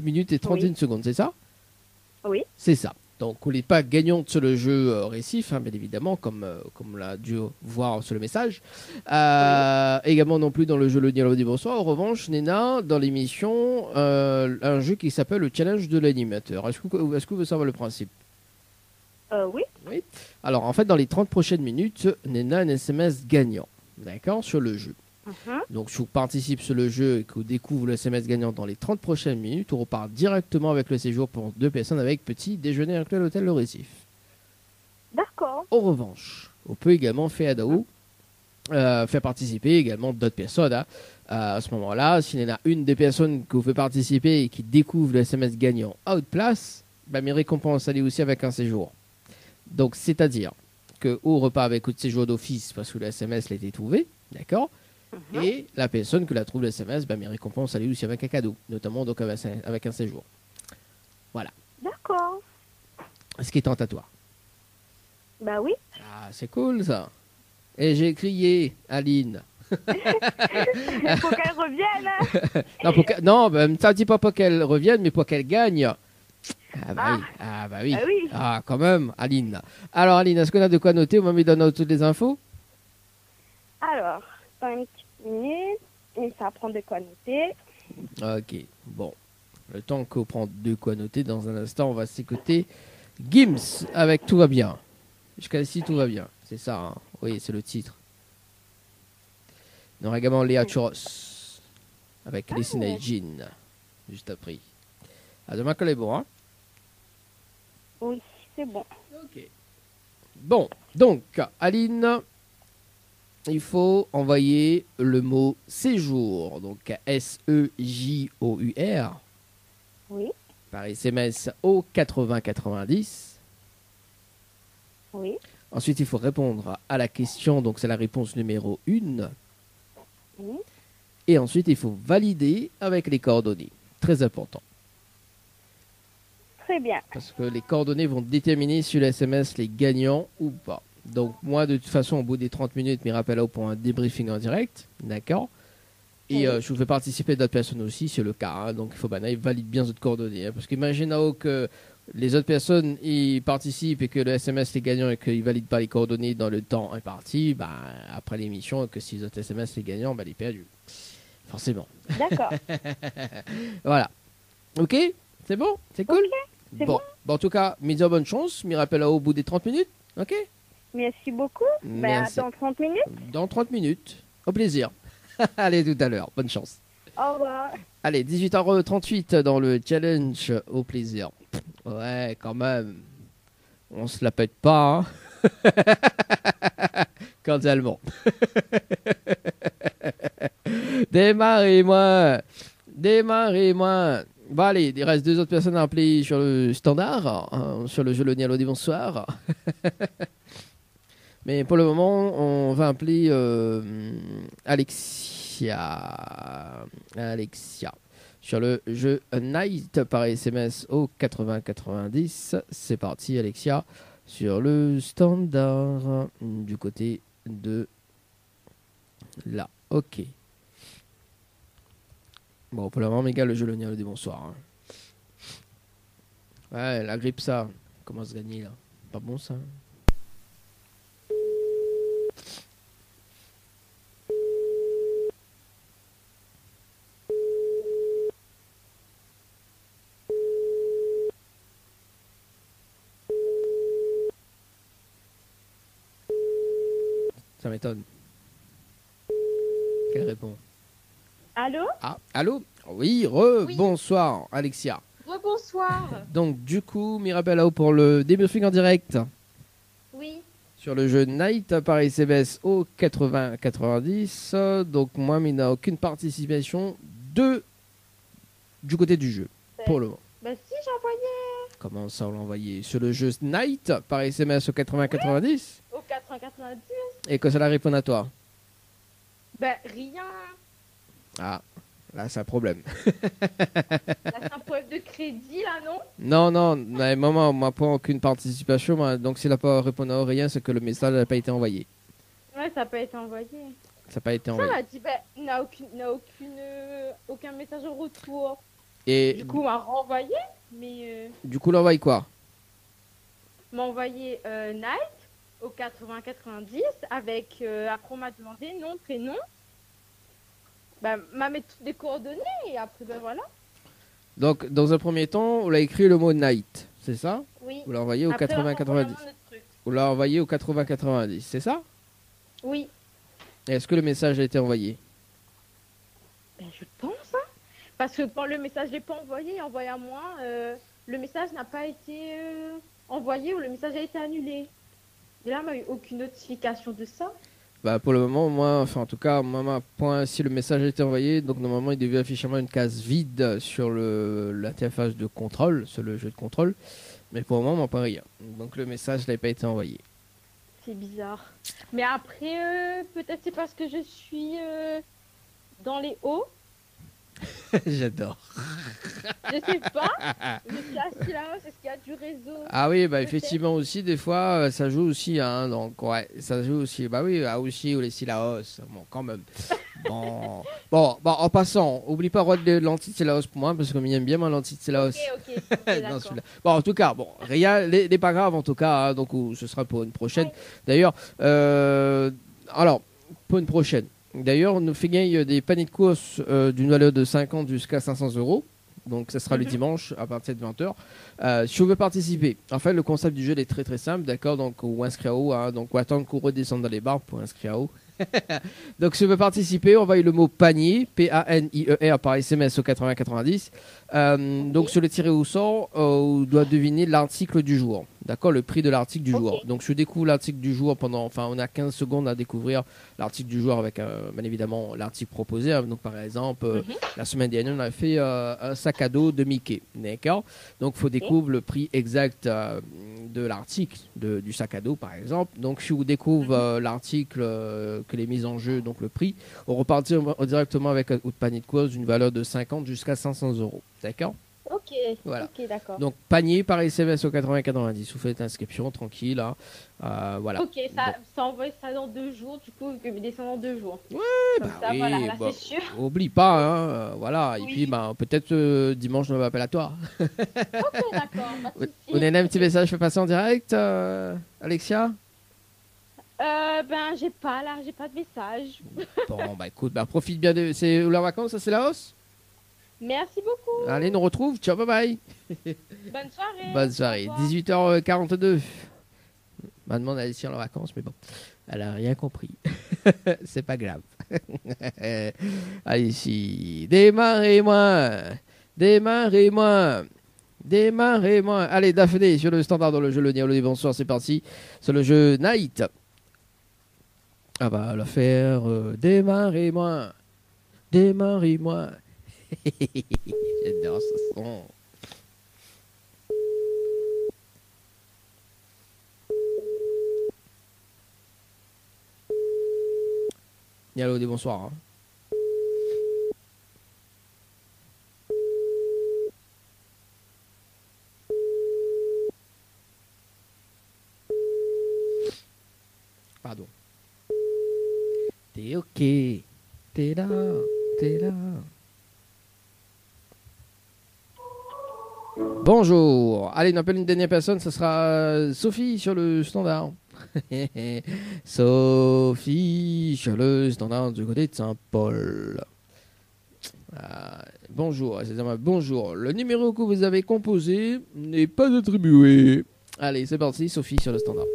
minutes et 31 secondes, c'est ça? Oui. C'est ça. Donc, n'oubliez pas gagnante sur le jeu récif, hein, bien évidemment, comme on l'a dû voir sur le message. Également non plus dans le jeu Le Dialogue du Bonsoir. En revanche, Néna, dans l'émission, un jeu qui s'appelle le challenge de l'animateur. Est-ce que vous voulez savoir le principe? Oui. Oui. Alors, en fait, dans les 30 prochaines minutes, Néna a un SMS gagnant, d'accord, sur le jeu. Donc, si vous participez sur le jeu et que vous découvrez le SMS gagnant dans les 30 prochaines minutes, on repart directement avec le séjour pour 2 personnes avec petit déjeuner inclus à l'hôtel Le Récif. D'accord. En revanche, on peut également faire participer également d'autres personnes. Hein. À ce moment-là, s'il y en a une des personnes que vous faites participer et qui découvre le SMS gagnant à haute place, mes récompenses allaient aussi avec un séjour. Donc, c'est-à-dire qu'on repart avec un séjour d'office parce que le SMS l'a été trouvé, d'accord? Et la personne que la trouve le SMS, mes récompenses allaient aussi avec un cadeau, notamment donc avec un séjour. Voilà. D'accord. Ce qui est tentatoire. Bah oui. Ah, c'est cool ça. Et j'ai crié, Aline. Il faut qu'elle revienne. Hein. Non, ça ne dit pas pour qu'elle revienne, mais pour qu'elle gagne. Ah bah oui. Ah bah oui. Ah oui. Ah, quand même, Aline. Alors, Aline, est-ce qu'on a de quoi noter? On me donne toutes les infos? Alors, dans une petite minute, et ça prend de quoi noter. Ok, bon. Le temps qu'on prend de quoi noter, dans un instant, on va s'écouter Gims avec Tout va bien. Jusqu'à ici, tout va bien. C'est ça, hein. Oui, c'est le titre. On aura également Léa Churros avec Listen et Jean, juste après. À demain, que les bons, hein? Oui, c'est bon. Ok. Bon, donc, Aline, il faut envoyer le mot séjour, donc S-E-J-O-U-R. Oui. Par SMS au 8090. Oui. Ensuite, il faut répondre à la question, donc c'est la réponse numéro 1. Oui. Et ensuite, il faut valider avec les coordonnées. Très important. Très bien. Parce que les coordonnées vont déterminer sur le SMS les gagnants ou pas. Donc, moi, de toute façon, au bout des 30 minutes, mes rappels là pour un débriefing en direct. D'accord? Et je vous fais participer d'autres personnes aussi, c'est le cas. Hein. Donc, il faut ils valident bien votre coordonnées. Hein. Parce qu'imaginez que les autres personnes ils participent et que le SMS est gagnant et qu'ils ne valident pas les coordonnées dans le temps imparti, après l'émission, que si les autres SMS est gagnant, les perdus. Forcément. D'accord. Voilà. Ok? C'est bon? C'est cool? Okay, c'est bon. En tout cas, bonne chance. Me rappelle au bout des 30 minutes. Ok? Merci beaucoup. Merci. Dans 30 minutes. Dans 30 minutes. Au plaisir. Allez, tout à l'heure. Bonne chance. Au revoir. Allez, 18h38 dans le challenge. Au plaisir. Ouais, quand même. On se la pète pas, hein. Cordialement. Démarrez-moi. Démarrez-moi. Bon, allez, il reste 2 autres personnes à appeler sur le standard, hein, sur le jeu Le Nialo des bonsoirs. Mais pour le moment, on va appeler Alexia. Alexia. Sur le jeu Night par SMS au 8090. C'est parti, Alexia. Sur le standard du côté de là. Ok. Bon, pour le moment, mes gars, le jeu Le Nialo des bonsoirs. Hein. Ouais, la grippe, ça commence à gagner là. Pas bon ça. Ça m'étonne. Qu'elle répond. Allô? Ah, allô? Oui, bonsoir, Alexia. Bonsoir. Donc, du coup, Mirabelle pour le débriefing en direct. Oui. Sur le jeu Night par SMS au 8090. Donc, moi, il n'a aucune participation du côté du jeu. Pour le moment. Bah si, j'ai envoyé. Comment ça, on l'a envoyé? Sur le jeu Night par SMS au 8090. Au 8090. Et que cela répond à toi? Bah rien. Ah, là, c'est un problème. Là, c'est un problème de crédit, là, non? Non, maman, on m'a pas aucune participation. Donc, s'il n'a pas répondu à rien, c'est que le message n'a pas été envoyé. Ouais, ça n'a pas été envoyé. Ça n'a pas été envoyé. Ça m'a dit, n'a aucun message en retour. Et du coup, on m'a renvoyé, mais... Du coup, l'envoie quoi? m'a envoyé Night au 80-90 avec. Après, on m'a demandé nom, prénom. Bah, m'a mis toutes les coordonnées et après, ben voilà. Donc, dans un premier temps, on a écrit le mot night, c'est ça? Oui. Vous l'avez envoyé au Après, on a 80-90. envoyé un autre truc. Vous l'avez envoyé au 80-90, c'est ça? Oui. Et est-ce que le message a été envoyé? Ben, je pense, hein. Parce que quand le message n'est pas envoyé à moi, le message n'a pas été envoyé ou le message a été annulé. Et là, on n'a eu aucune notification de ça. Bah pour le moment, moi, enfin en tout cas, moi, point, si le message a été envoyé, donc normalement il devait afficher une case vide sur l'interface de contrôle, sur le jeu de contrôle, mais pour le moment, moi, pas rien. Donc le message n'a pas été envoyé. C'est bizarre. Mais après, peut-être c'est parce que je suis dans les hauts. J'adore. Je sais pas. Je suis assis là-haut, c'est ce qu'il y a du réseau. Ah oui, bah Peut-être. effectivement aussi, des fois, ça joue aussi, hein, donc ouais, ça joue aussi. Bah oui, ah aussi, ou les Silaos, bon, quand même. Bon, en passant, oublie pas de l'anti-Silaos pour moi, parce que j'aime bien moi l'anti-Silaos. Ok, Dans celui-là. Bon, en tout cas, bon, rien n'est pas grave en tout cas, hein, donc ce sera pour une prochaine. D'ailleurs, alors, pour une prochaine. D'ailleurs, on nous fait gagner des paniers de course d'une valeur de 50 jusqu'à 500 €. Donc, ça sera le dimanche à partir de 20h. Si vous voulez participer, en fait, le concept du jeu est très très simple, d'accord? Donc, ou inscrire haut, hein, donc, ou attendre qu'on redescende dans les barres pour inscrire haut. Donc, si vous voulez participer, envoyez le mot panier, P-A-N-I-E-R, par SMS au 80-90. Donc, sur le tiré au sort, on doit deviner l'article du jour. D'accord, le prix de l'article du jour. Donc, je découvre l'article du jour on a 15 secondes à découvrir l'article du jour avec, bien évidemment, l'article proposé. Donc, par exemple, la semaine dernière, on a fait un sac à dos de Mickey. D'accord. Donc, il faut découvrir le prix exact de l'article du sac à dos, par exemple. Donc, si vous découvrez l'article que les mises en jeu, donc le prix, on repartit directement avec un panier de course d'une valeur de 50 jusqu'à 500 €. D'accord? Ok, voilà. Ok, d'accord. Donc, panier par SMS au 80-90. Vous faites inscription tranquille. Hein. Voilà. Ok, ça envoie ça dans 2 jours, du coup, je vais descendre dans 2 jours. Ouais, comme bah ça, oui, voilà, là, bah, c'est sûr. oublie pas, hein, voilà. Et puis, bah, peut-être dimanche, je m'appelle à toi. Ok, d'accord. On a un petit message fait passer en direct, Alexia? Ben, j'ai pas de message. Bon, bah écoute, bah profite bien de. C'est la vacances, ça c'est la hausse? Merci beaucoup. Allez, nous retrouve. Ciao, bye bye. Bonne soirée. Bonne soirée. 18h42. Ma demande à Alexia en vacances, mais bon, elle a rien compris. C'est pas grave. Allez, ici. Démarrez-moi. Démarrez-moi. Démarrez-moi. Allez, Daphné, sur le standard dans le jeu Le Nialo. Bonsoir, c'est parti. Sur le jeu Night. Ah bah, la faire. Démarrez-moi. Démarrez-moi. J'adore ce son. Nialo, bonsoir. Hein. Pardon. T'es ok. T'es là. T'es là. Bonjour. Allez, on appelle une dernière personne. Ce sera Sophie sur le standard. Sophie sur le standard du côté de Saint-Paul. Bonjour. Bonjour. Le numéro que vous avez composé n'est pas attribué. Allez, c'est parti. Sophie sur le standard.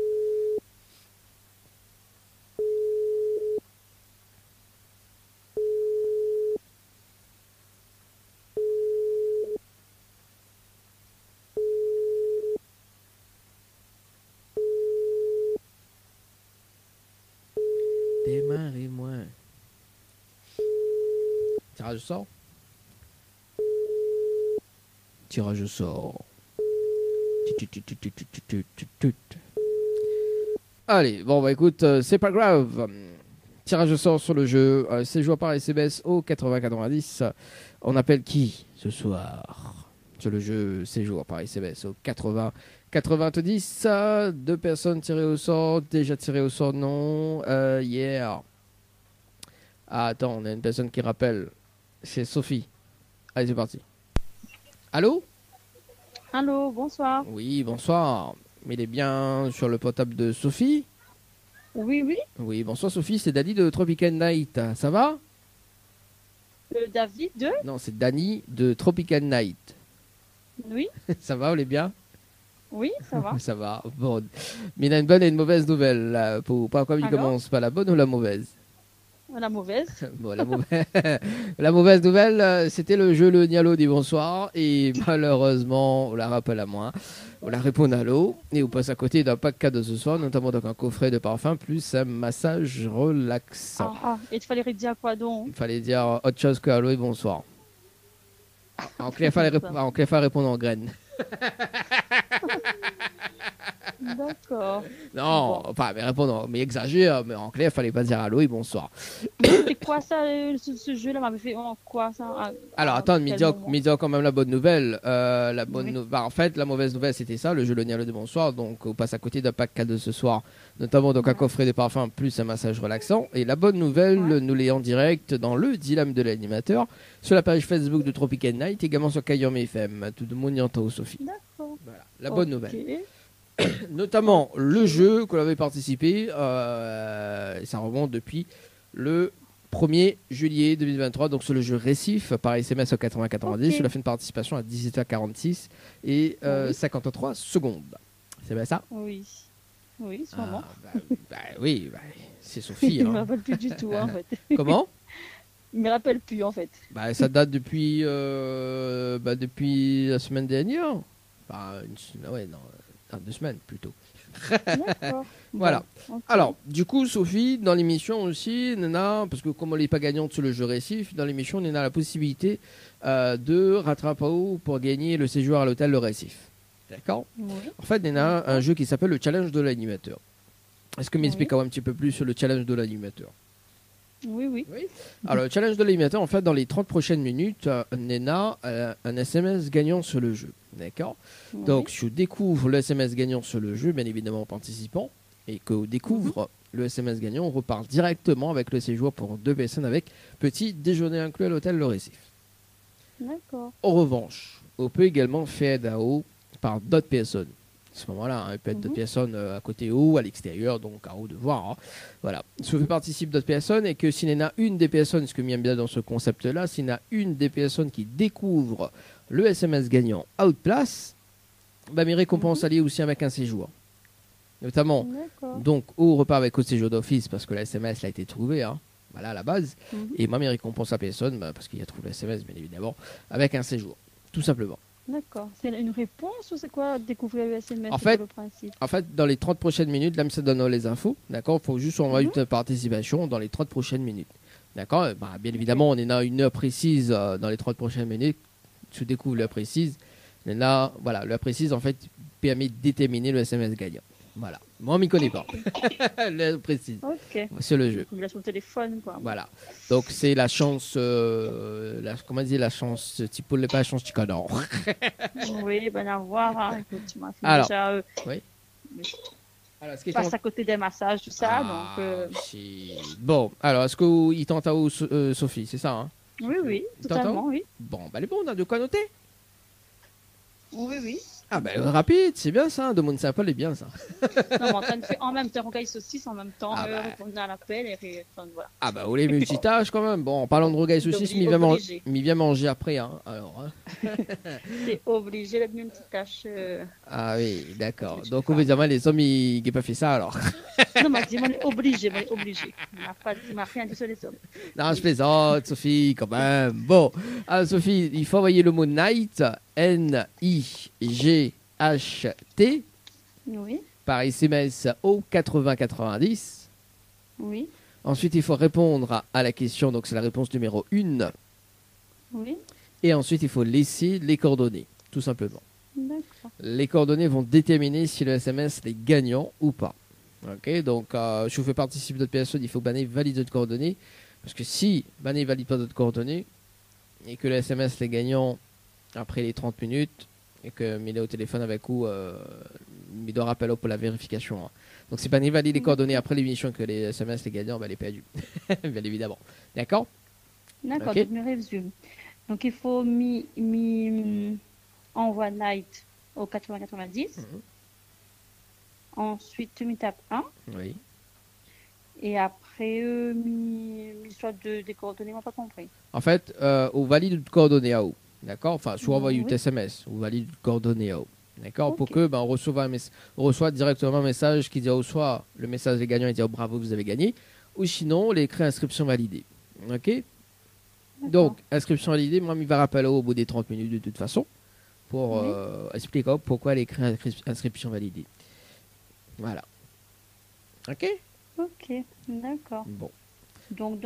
Démarrez-moi. Tirage au sort. Tirage au sort. Allez, bon bah écoute, c'est pas grave. Tirage au sort sur le jeu. C'est joué par SMS au 80-90. On appelle qui ce soir? Sur le jeu, c'est joué par SMS au 80-90. 2 personnes tirées au sort. Déjà tirées au sort, non. Yeah. Ah, attends, on a une personne qui rappelle. C'est Sophie. Allez, c'est parti. Allô? Allô, bonsoir. Oui, bonsoir. Mais il est bien sur le portable de Sophie. Oui, oui. Oui, bonsoir Sophie, c'est Dani de Tropical Night. Ça va? David de. Non, c'est Dani de Tropical Night. Oui, Ça va, on est bien? oui, ça va. Ça va. Bon. Mais il a une bonne et une mauvaise nouvelle. Là, pas comme il Alors commence, pas la bonne ou la mauvaise? La mauvaise. Bon, la mauvaise nouvelle, c'était le jeu Le Nialo dit bonsoir. Et malheureusement, on la rappelle à moi. On la répond à l'eau. Et on passe à côté d'un pack cadeau ce soir, notamment donc un coffret de parfum plus un massage relaxant. Et il fallait dire quoi donc? Il fallait dire autre chose que allô et bonsoir. En clair, il fallait répondre en graines. D'accord. Non, enfin, mais répondre, mais exagère, mais en clair, il fallait pas dire allô et bonsoir. C'est quoi ça, ce jeu-là m'avait fait en quoi ça? Alors, attends, mais quel moment dis quand même la bonne nouvelle. Oui. En fait, la mauvaise nouvelle, c'était ça, le jeu Le Nialo de bonsoir. Donc, on passe à côté d'un pack cadeau ce soir, notamment donc un coffret de parfums plus un massage relaxant. Et la bonne nouvelle, nous l'ayons en direct dans le dilemme de l'animateur, sur la page Facebook de Tropical Night, également sur Kayom FM. Tout le monde y entend, Sophie. D'accord. Voilà, la bonne Ok. nouvelle. Notamment le jeu qu'on avait participé, ça remonte depuis le 1er juillet 2023, donc sur le jeu Récif par SMS au 8090, sur la fin de participation à 17h46 et 53 secondes. C'est bien ça? Oui. Oui, sûrement. Oui, c'est Sophie. Il Hein. me rappelle plus du tout, en fait. Comment? Il me rappelle plus, en fait. Ça date depuis, depuis la semaine dernière. Dans 2 semaines plutôt. D'accord. Voilà. Bon, ok. Alors, du coup, Sophie, dans l'émission aussi, Nena, parce que comme on n'est pas gagnante sur le jeu Récif, dans l'émission, Nena a la possibilité de rattraper pour gagner le séjour à l'hôtel Le Récif. D'accord? Oui. En fait, Nena a un jeu qui s'appelle le challenge de l'animateur. Est-ce que m'explique un petit peu plus sur le challenge de l'animateur? Oui, oui. Alors, le challenge de l'animateur, en fait, dans les 30 prochaines minutes, Nena a un SMS gagnant sur le jeu. D'accord? Oui. Donc, si je découvre le SMS gagnant sur le jeu, bien évidemment en participant, et que je découvre le SMS gagnant, on repart directement avec le séjour pour 2 personnes avec petit déjeuner inclus à l'hôtel Le Récif. D'accord. En revanche, on peut également faire DAO par d'autres personnes. À ce moment-là, il peut être d'autres personnes à côté ou à l'extérieur, donc à haut de voir. Hein. Voilà. Si on fait participer d'autres personnes et que s'il y en a une des personnes, ce que j'aime bien dans ce concept-là, s'il y en a une des personnes qui découvre le SMS gagnant à haute place, mes récompenses alliées aussi avec un séjour. Notamment, donc, au repas avec au séjour d'office, parce que le SMS a été trouvé, hein, voilà à la base. Et moi, mes récompenses à personne, parce qu'il a trouvé le SMS, bien évidemment, avec un séjour. Tout simplement. D'accord. C'est une réponse ou c'est quoi découvrir le SMS? En fait, dans les 30 prochaines minutes, là, ça donne les infos. D'accord? Il faut juste envoyer une participation dans les 30 prochaines minutes. D'accord? Bien évidemment, on est à une heure précise dans les 30 prochaines minutes. Tu découvres l'heure précise. Là, voilà, l'heure précise, en fait, permet de déterminer le SMS gagnant. Voilà. Moi, on m'y connaît pas. L'heure précise. Ok. C'est le jeu. Il a sur le téléphone, quoi. Voilà. Donc, c'est la chance. Comment dire, la chance. Tu peux pas la chance du canard. Oui, ben à voir. Hein. Écoute, tu m'as fait Alors, déjà. oui. Alors, je passe à côté des massages, tout ça. Donc, bon, alors, est-ce qu'il tente à où, Sophie? C'est ça, hein? Oui, oui, totalement, oui. Bon, elle est bon, on a de quoi noter? Oui, oui. Ah rapide, c'est bien ça, de mon simple est bien ça. Non, mais en train de faire en même temps, rocaille saucisse en même temps, répondre à l'appel et voilà. Ah bah, vous les multitâches quand même. Bon, en parlant de rocaille saucisse, m'y vient manger après, hein. Alors, hein. C'est obligé la multitâche. Ah oui, d'accord. Donc, évidemment, les hommes, ils n'ont pas fait ça alors. Non, mais dis-moi, obligé. Il m'a rien dit sur les hommes. Non, je plaisante, Sophie, quand même. Bon, alors, Sophie, il faut envoyer le mot night, N-I-G-H-T, oui. par SMS au 8090. Oui. Ensuite, il faut répondre à la question, donc c'est la réponse numéro 1. Oui. Et ensuite, il faut laisser les coordonnées, tout simplement. D'accord. Les coordonnées vont déterminer si le SMS est gagnant ou pas. Ok, donc si vous faites participer d'autres personnes, il faut que Bané valide d'autres coordonnées. Parce que si Bané ne valide pas d'autres coordonnées et que le SMS est gagnant après les 30 minutes et que il est au téléphone avec vous, il doit rappeler pour la vérification. Hein. Donc si Bané valide les coordonnées après l'émission et que les SMS est gagnant, elle est perdue. Bien évidemment. D'accord? D'accord, okay. donc je résume. Donc il faut envoie night au 8090. Ensuite, tu m'y tapes 1. Oui. Et après, l'histoire des coordonnées, on n'a pas compris. En fait, on valide de coordonnées à haut. D'accord. Enfin, soit on envoie Oui. une SMS, on valide de coordonnées à haut. D'accord. Ok. Pour que on reçoit directement un message qui dit soit le message des gagnants et dit bravo, vous avez gagné, ou sinon l'écrit inscription validée. Ok. Donc, inscription validée, moi, il va rappeler au bout des 30 minutes de toute façon pour expliquer pourquoi l'écrit inscription validée. Voilà. Ok. Ok, d'accord. Bon. Donc,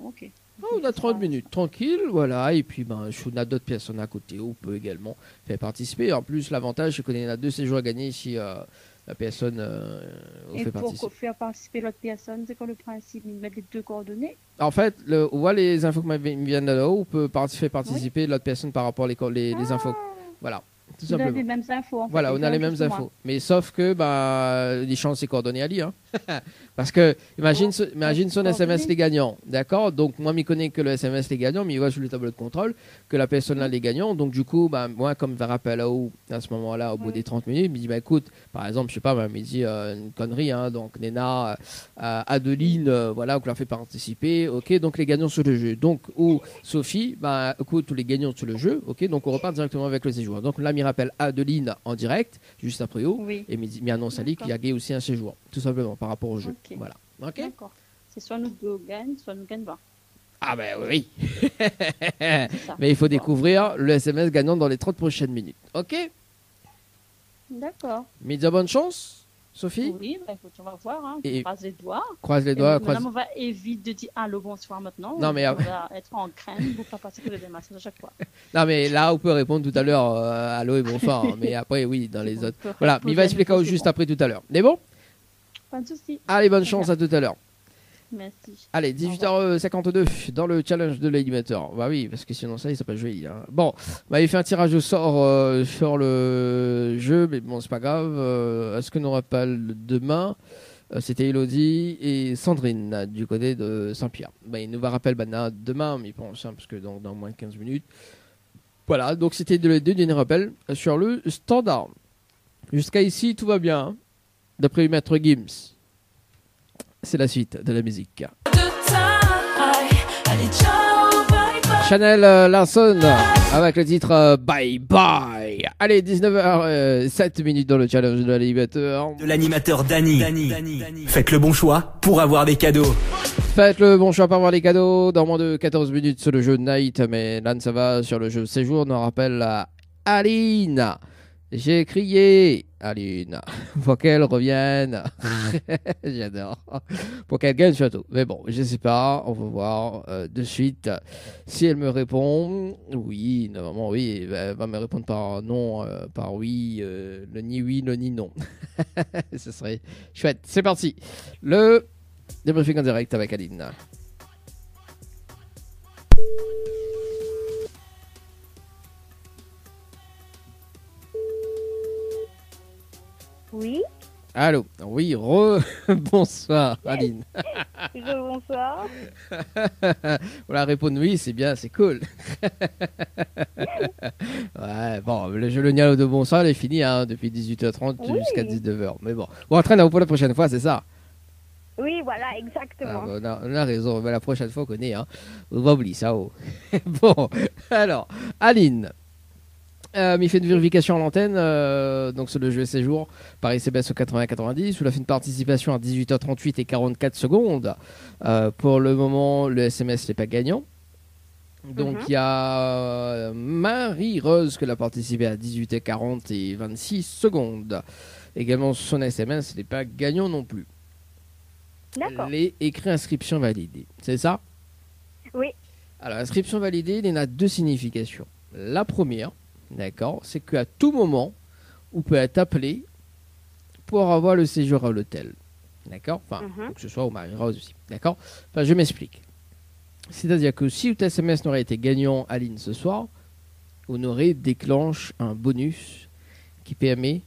ok. On a 30 minutes, tranquille, voilà. Et puis, on a d'autres personnes à côté. On peut également faire participer. En plus, l'avantage, c'est qu'on a 2 séjours à gagner si la personne Et fait pour participer. faire participer l'autre personne, c'est quoi le principe? Ils mettent les 2 coordonnées? En fait, on voit les infos qui me viennent de là-haut. On peut faire participer l'autre personne par rapport les infos. Voilà, tout Vous avez simplement. les mêmes infos. En fait, Voilà, on a les mêmes justement. infos. Mais sauf que les chances, c'est coordonnées à lire. Hein. Parce que, imagine son SMS les gagnants. D'accord. Donc, moi, je connais que le SMS les gagnants, mais il voit sur le tableau de contrôle que la personne là les gagnants. Donc, du coup, moi, comme je rappelle là-haut, à ce moment-là, au bout des 30 minutes, il me dit écoute, par exemple, je sais pas, il me dit une connerie. Hein, donc, Néna, Adeline, voilà, on l'a fait participer. Ok, donc les gagnants sur le jeu. Donc, ou Sophie, écoute, tous les gagnants sur le jeu. Ok, donc on repart directement avec le séjour. Donc, là, il rappelle Adeline en direct, juste après eux, et il annonce à lui qu'il y a gagné aussi un séjour, tout simplement, par rapport au jeu. Ok. Voilà. Ok. D'accord. C'est soit nous 2 gagnent, soit nous gagnons pas. Ah ben oui. Mais il faut découvrir le SMS gagnant dans les 30 prochaines minutes. Ok. D'accord. Média bonne chance, Sophie. Oui, écoute, on va voir. Hein. Et- Croise les doigts. Croise les Et doigts. Maintenant, on va éviter de dire allô, bonsoir maintenant. Non, mais on va être en crainte pour ne pas passer que des messages à chaque fois. Non mais là on peut répondre tout à l'heure allô et bonsoir. Hein. Mais après oui dans les autres. peut Voilà. Mais il va poser expliquer un juste bon. après tout à l'heure. Mais bon. Pas de souci. Allez bonne chance à tout à l'heure. Merci. Allez, 18h52 dans le challenge de l'animateur. Bah oui, parce que sinon ça, il s'appelle joli. Hein. Bon, il fait un tirage au sort sur le jeu, mais bon, c'est pas grave. Est-ce que nous rappelle demain c'était Elodie et Sandrine du côté de Saint-Pierre. Il nous va rappeler demain, mais bon, parce que dans moins de 15 minutes. Voilà, donc c'était les deux derniers rappels sur le standard. Jusqu'à ici, tout va bien. Hein, d'après Maître Gims. C'est la suite de la musique. Chanel Larson avec le titre Bye Bye. Allez, 19h07 minutes dans le challenge de l'animateur. De l'animateur Dany. Faites le bon choix pour avoir des cadeaux. Faites le bon choix pour avoir les cadeaux. Dans moins de 14 minutes sur le jeu Night, mais là ça va sur le jeu Séjour. On rappelle à Aline. J'ai crié, Aline, pour qu'elle revienne. J'adore. Pour qu'elle gagne surtout. Mais bon, je sais pas. On va voir de suite si elle me répond. Oui, normalement, oui. Elle va me répondre par non, par oui, le ni oui, le ni non. Ce serait chouette. C'est parti. Le débriefing en direct avec Aline. Oui. Allô. Oui, bonsoir, Aline. Bonsoir. Voilà, répondre oui, c'est bien, c'est cool. Ouais, bon, le jeu Le Nialo de bonsoir, il est fini hein, depuis 18h30 jusqu'à 19h. Mais bon, on entraîne pour la prochaine fois, c'est ça? Oui, voilà, exactement. On a raison, mais la prochaine fois, on connaît. Hein. On va oublier ça. Oh. Bon, alors, Aline. Il fait une vérification à l'antenne, donc sur le jeu Séjour, par SMS au 80-90, où il a fait une participation à 18h38 et 44 secondes. Pour le moment, le SMS n'est pas gagnant. Donc il y a Marie-Rose qui a participé à 18h40 et 26 secondes. Également, son SMS n'est pas gagnant non plus. D'accord. Les écrits inscription validée, c'est ça? Oui. Alors, inscription validée, il y en a 2 significations. La première, d'accord, c'est qu'à tout moment, on peut être appelé pour avoir le séjour à l'hôtel. D'accord? Enfin, faut que ce soit au Marie-Rose aussi. D'accord? Enfin, je m'explique. C'est-à-dire que si votre SMS n'aurait été gagnant à ligne ce soir, on aurait déclenché un bonus qui permet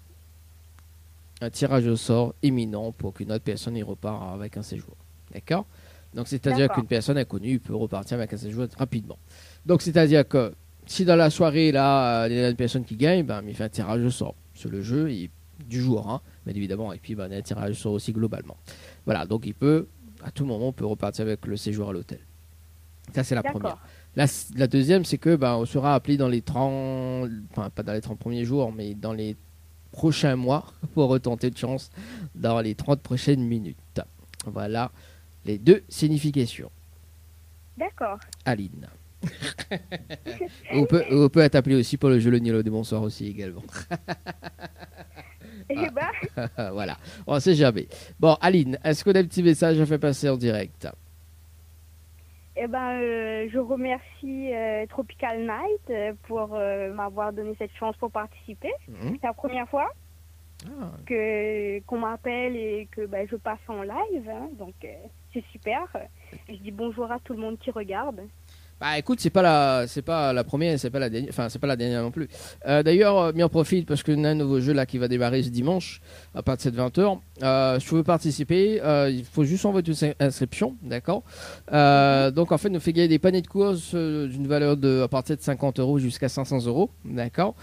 un tirage au sort imminent pour qu'une autre personne y repart avec un séjour. D'accord? Donc, c'est-à-dire qu'une personne inconnue peut repartir avec un séjour rapidement. Donc, c'est-à-dire que si dans la soirée, là, il y a une personne qui gagne, il fait un tirage au sort sur le jeu et du jour, hein, bien évidemment, et puis bah, un tirage au sort aussi globalement. Voilà, donc il peut, à tout moment, on peut repartir avec le séjour à l'hôtel. Ça, c'est la première. La deuxième, c'est que bah, on sera appelé dans les 30, enfin pas dans les 30 premiers jours, mais dans les prochains mois pour retenter de chance dans les 30 prochaines minutes. Voilà les deux significations. D'accord. Aline. on peut être appelé aussi pour le jeu Le Nilo des Bonsoirs aussi également. Et bah. Voilà, on sait jamais. Bon, Aline, est-ce qu'on a un petit message à faire passer en direct? Eh ben, je remercie Tropical Night pour m'avoir donné cette chance pour participer. C'est la première fois qu'on m'appelle et que je passe en live, hein, donc c'est super. Je dis bonjour à tout le monde qui regarde. Bah écoute, c'est pas la première, c'est pas la dernière, enfin c'est pas la dernière non plus. D'ailleurs, m'en profite parce que y a un nouveau jeu là qui va démarrer ce dimanche à partir de 20h. Si tu veux participer, il faut juste envoyer une inscription, d'accord. Donc en fait, nous fait gagner des paniers de courses d'une valeur de à partir de 50 € jusqu'à 500 €, d'accord.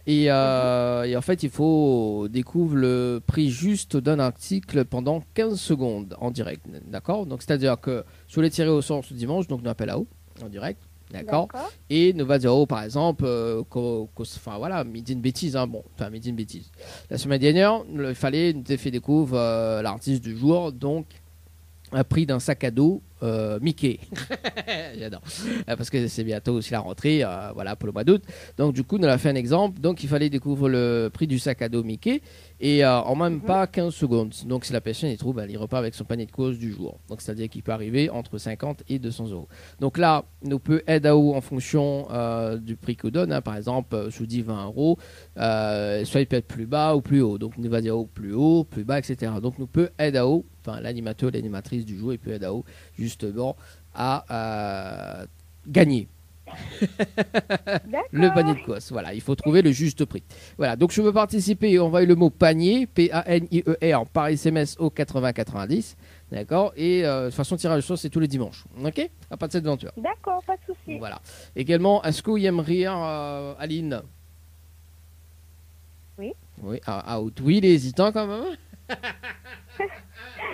Et en fait, il faut découvrir le prix juste d'un article pendant 15 secondes en direct, d'accord. Donc c'est-à-dire que si vous voulez tirer au sort ce dimanche, donc nous appelle à haut en direct, d'accord. Et nous va dire par exemple enfin voilà, me dit une bêtise, hein, bon, enfin me dit une bêtise. La semaine dernière, il fallait nous fait découvrir l'artiste du jour, donc un prix d'un sac à dos Mickey. J'adore. Parce que c'est bientôt aussi la rentrée, voilà, pour le mois d'août. Donc du coup, nous avons fait un exemple. Donc il fallait découvrir le prix du sac à dos Mickey et en même pas 15 secondes. Donc si la personne y trouve, il repart avec son panier de courses du jour. Donc c'est-à-dire qu'il peut arriver entre 50 et 200 €. Donc là, nous peut aider à haut en fonction du prix qu'on donne. Hein. Par exemple, je vous dis 20 €, soit il peut être plus bas ou plus haut. Donc nous va dire haut, plus bas, etc. Donc nous peut aider à haut. Enfin, l'animateur, l'animatrice du jour, il peut aider à haut justement à gagner le panier de course. Voilà, il faut trouver le juste prix. Voilà, donc je veux participer, envoyez le mot panier, PANIER, par SMS au 8090, d'accord. Et de toute façon, tirage au sort, c'est tous les dimanches, ok, à partir de 20h. D'accord, pas de souci. Voilà. Également, est-ce que vous aimez rire, Aline? Oui. Oui, oui, il est hésitant quand même.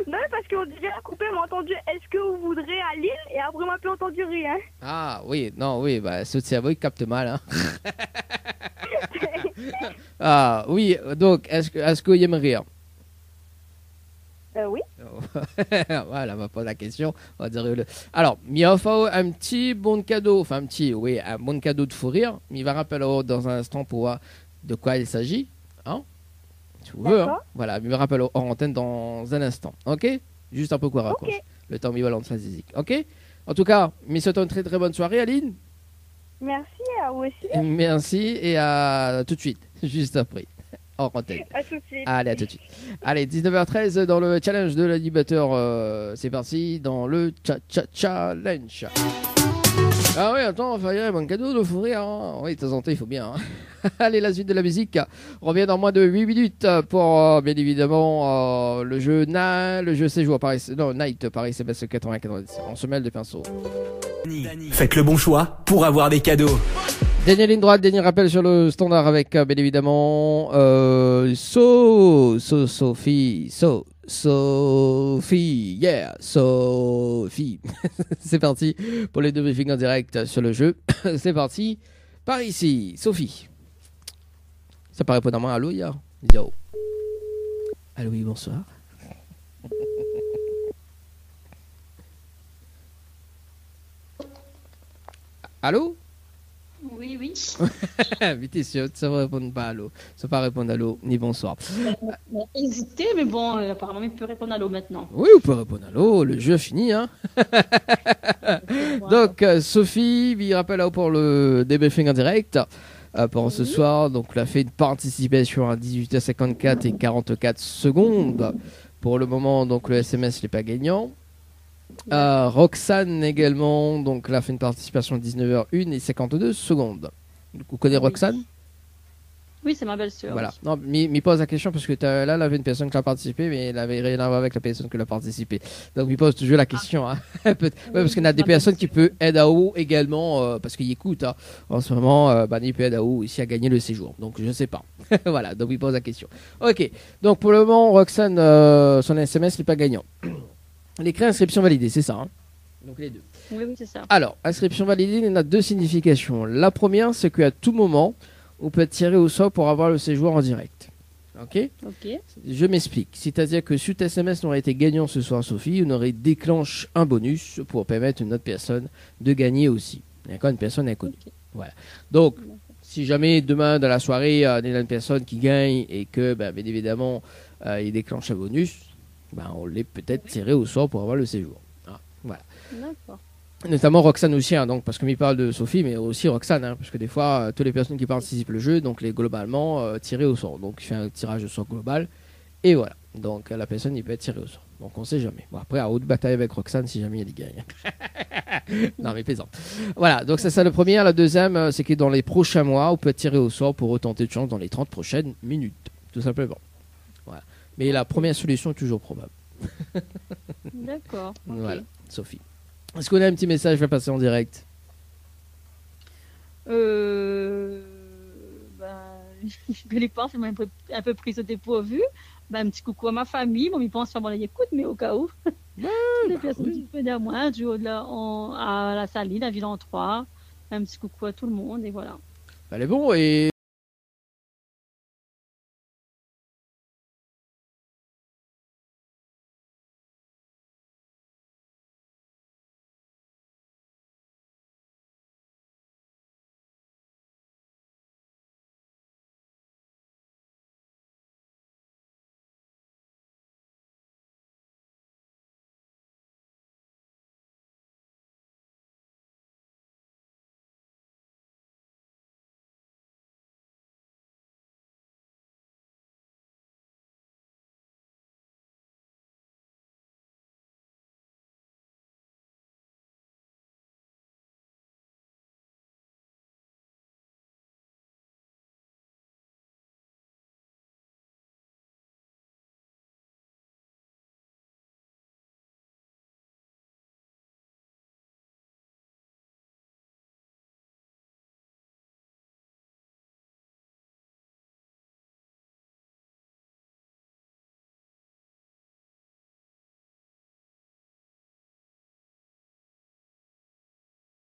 Non, parce qu'on dirait la coupée m'a entendu est-ce que vous voudrez à Lille et après on m'a plus entendu rien. Ah oui, non, oui, bah ce cerveau il capte mal. Hein. Ah oui, donc est-ce que vous aimez rire? Oui. Voilà, on va poser la question. On va dire le... Alors, il va falloir un petit bon cadeau, enfin un bon cadeau de fou rire. Il va rappeler dans un instant pour voir de quoi il s'agit. Hein? Tu veux, hein? Voilà, il me rappelle hors antenne dans un instant, ok? Juste un peu quoi raccroche. Okay. Le temps mi-volant de Fazizik, ok? En tout cas, mais souhaitons une très très bonne soirée, Aline. Merci, à vous aussi. Merci et à tout de suite, juste après, hors antenne. À tout de suite. Allez, à tout de suite. Allez, 19h13 dans le challenge de l'animateur, c'est parti, dans le challenge. Ah oui, attends, il y a un bon cadeau de fou rire. Hein. Oui, de temps en temps, il faut bien. Hein. Allez, la suite de la musique revient dans moins de 8 minutes pour, bien évidemment, le jeu séjour Paris, non, Night Paris CBS 90. On se mêle des pinceaux. Faites le bon choix pour avoir des cadeaux. Dernière ligne droite, dernier rappel sur le standard avec, bien évidemment, Sophie, yeah, Sophie. C'est parti pour les deux briefings en direct sur le jeu. C'est parti, par ici, Sophie. Ça paraît pas normal, allô, hier. Yo. Allô, oui, bonsoir. Allô? Oui, oui. Vite, t'es sûr, ça va répondre pas à l'eau. Ça va pas répondre à l'eau, ni bonsoir. Hésité, mais bon, apparemment, il peut répondre à l'eau maintenant. Oui, on peut répondre à l'eau, le jeu fini, hein. Donc, Sophie, il rappelle là pour le débriefing en direct. Pour ce soir, donc, on a fait une participation à 18h54 et 44 secondes. Pour le moment, donc, le SMS n'est pas gagnant. Roxane également, donc là fait une participation à 19h01 et 52 secondes. Vous connaissez Roxane? Oui, c'est ma belle-sœur. Voilà. Non, m'y pose la question parce que là, il y avait une personne qui a participé, mais elle avait rien à voir avec la personne qui a participé. Donc, m'y pose toujours la question. Hein. Ouais, parce qu'il y a des personnes qui peuvent aider à haut également, parce qu'ils écoutent. Hein. En ce moment, il peut aider à haut ici à gagner le séjour. Donc, je ne sais pas. Voilà. Donc, m'y pose la question. Ok. Donc, pour le moment, Roxane, son SMS n'est pas gagnant. L'écrit inscription validée, c'est ça. Hein. Donc, les deux. Oui, c'est ça. Alors, inscription validée, il y en a deux significations. La première, c'est qu'à tout moment, on peut être tiré au sort pour avoir le séjour en direct. Ok. Je m'explique. C'est-à-dire que si SMS n'aurait été gagnant ce soir, Sophie, on aurait déclenché un bonus pour permettre à une autre personne de gagner aussi. D'accord, une personne inconnue. Voilà. Donc, si jamais demain dans la soirée, il y a une personne qui gagne et que, bien évidemment, il déclenche un bonus, on l'est peut-être tiré au sort pour avoir le séjour. Ah, voilà. D'accord. Notamment Roxane aussi, hein, donc, parce que m'y parle de Sophie, mais aussi Roxane, hein, parce que des fois, toutes les personnes qui participent au jeu, donc les globalement tirées au sort. Donc, il fait un tirage au sort global, et voilà. Donc, la personne, il peut être tirée au sort. Donc, on sait jamais. Bon, après, à haute bataille avec Roxane, si jamais il gagne. Non, mais plaisant. Voilà, donc c'est ça le premier. La deuxième, c'est que dans les prochains mois, on peut être tiré au sort pour retenter de chance dans les 30 prochaines minutes, tout simplement. Voilà. Mais la première solution est toujours probable. D'accord. Okay. Voilà, Sophie. Est-ce qu'on a un petit message à passer en direct? Je les pense, c'est un peu prise au dépourvu. Un petit coucou à ma famille. Bon, ils pensent sûrement les écoute, mais au cas où. Les personnes qui venaient à moi, du haut de à la Saline, à Villan 3. Un petit coucou à tout le monde, et voilà. Elle est bon, et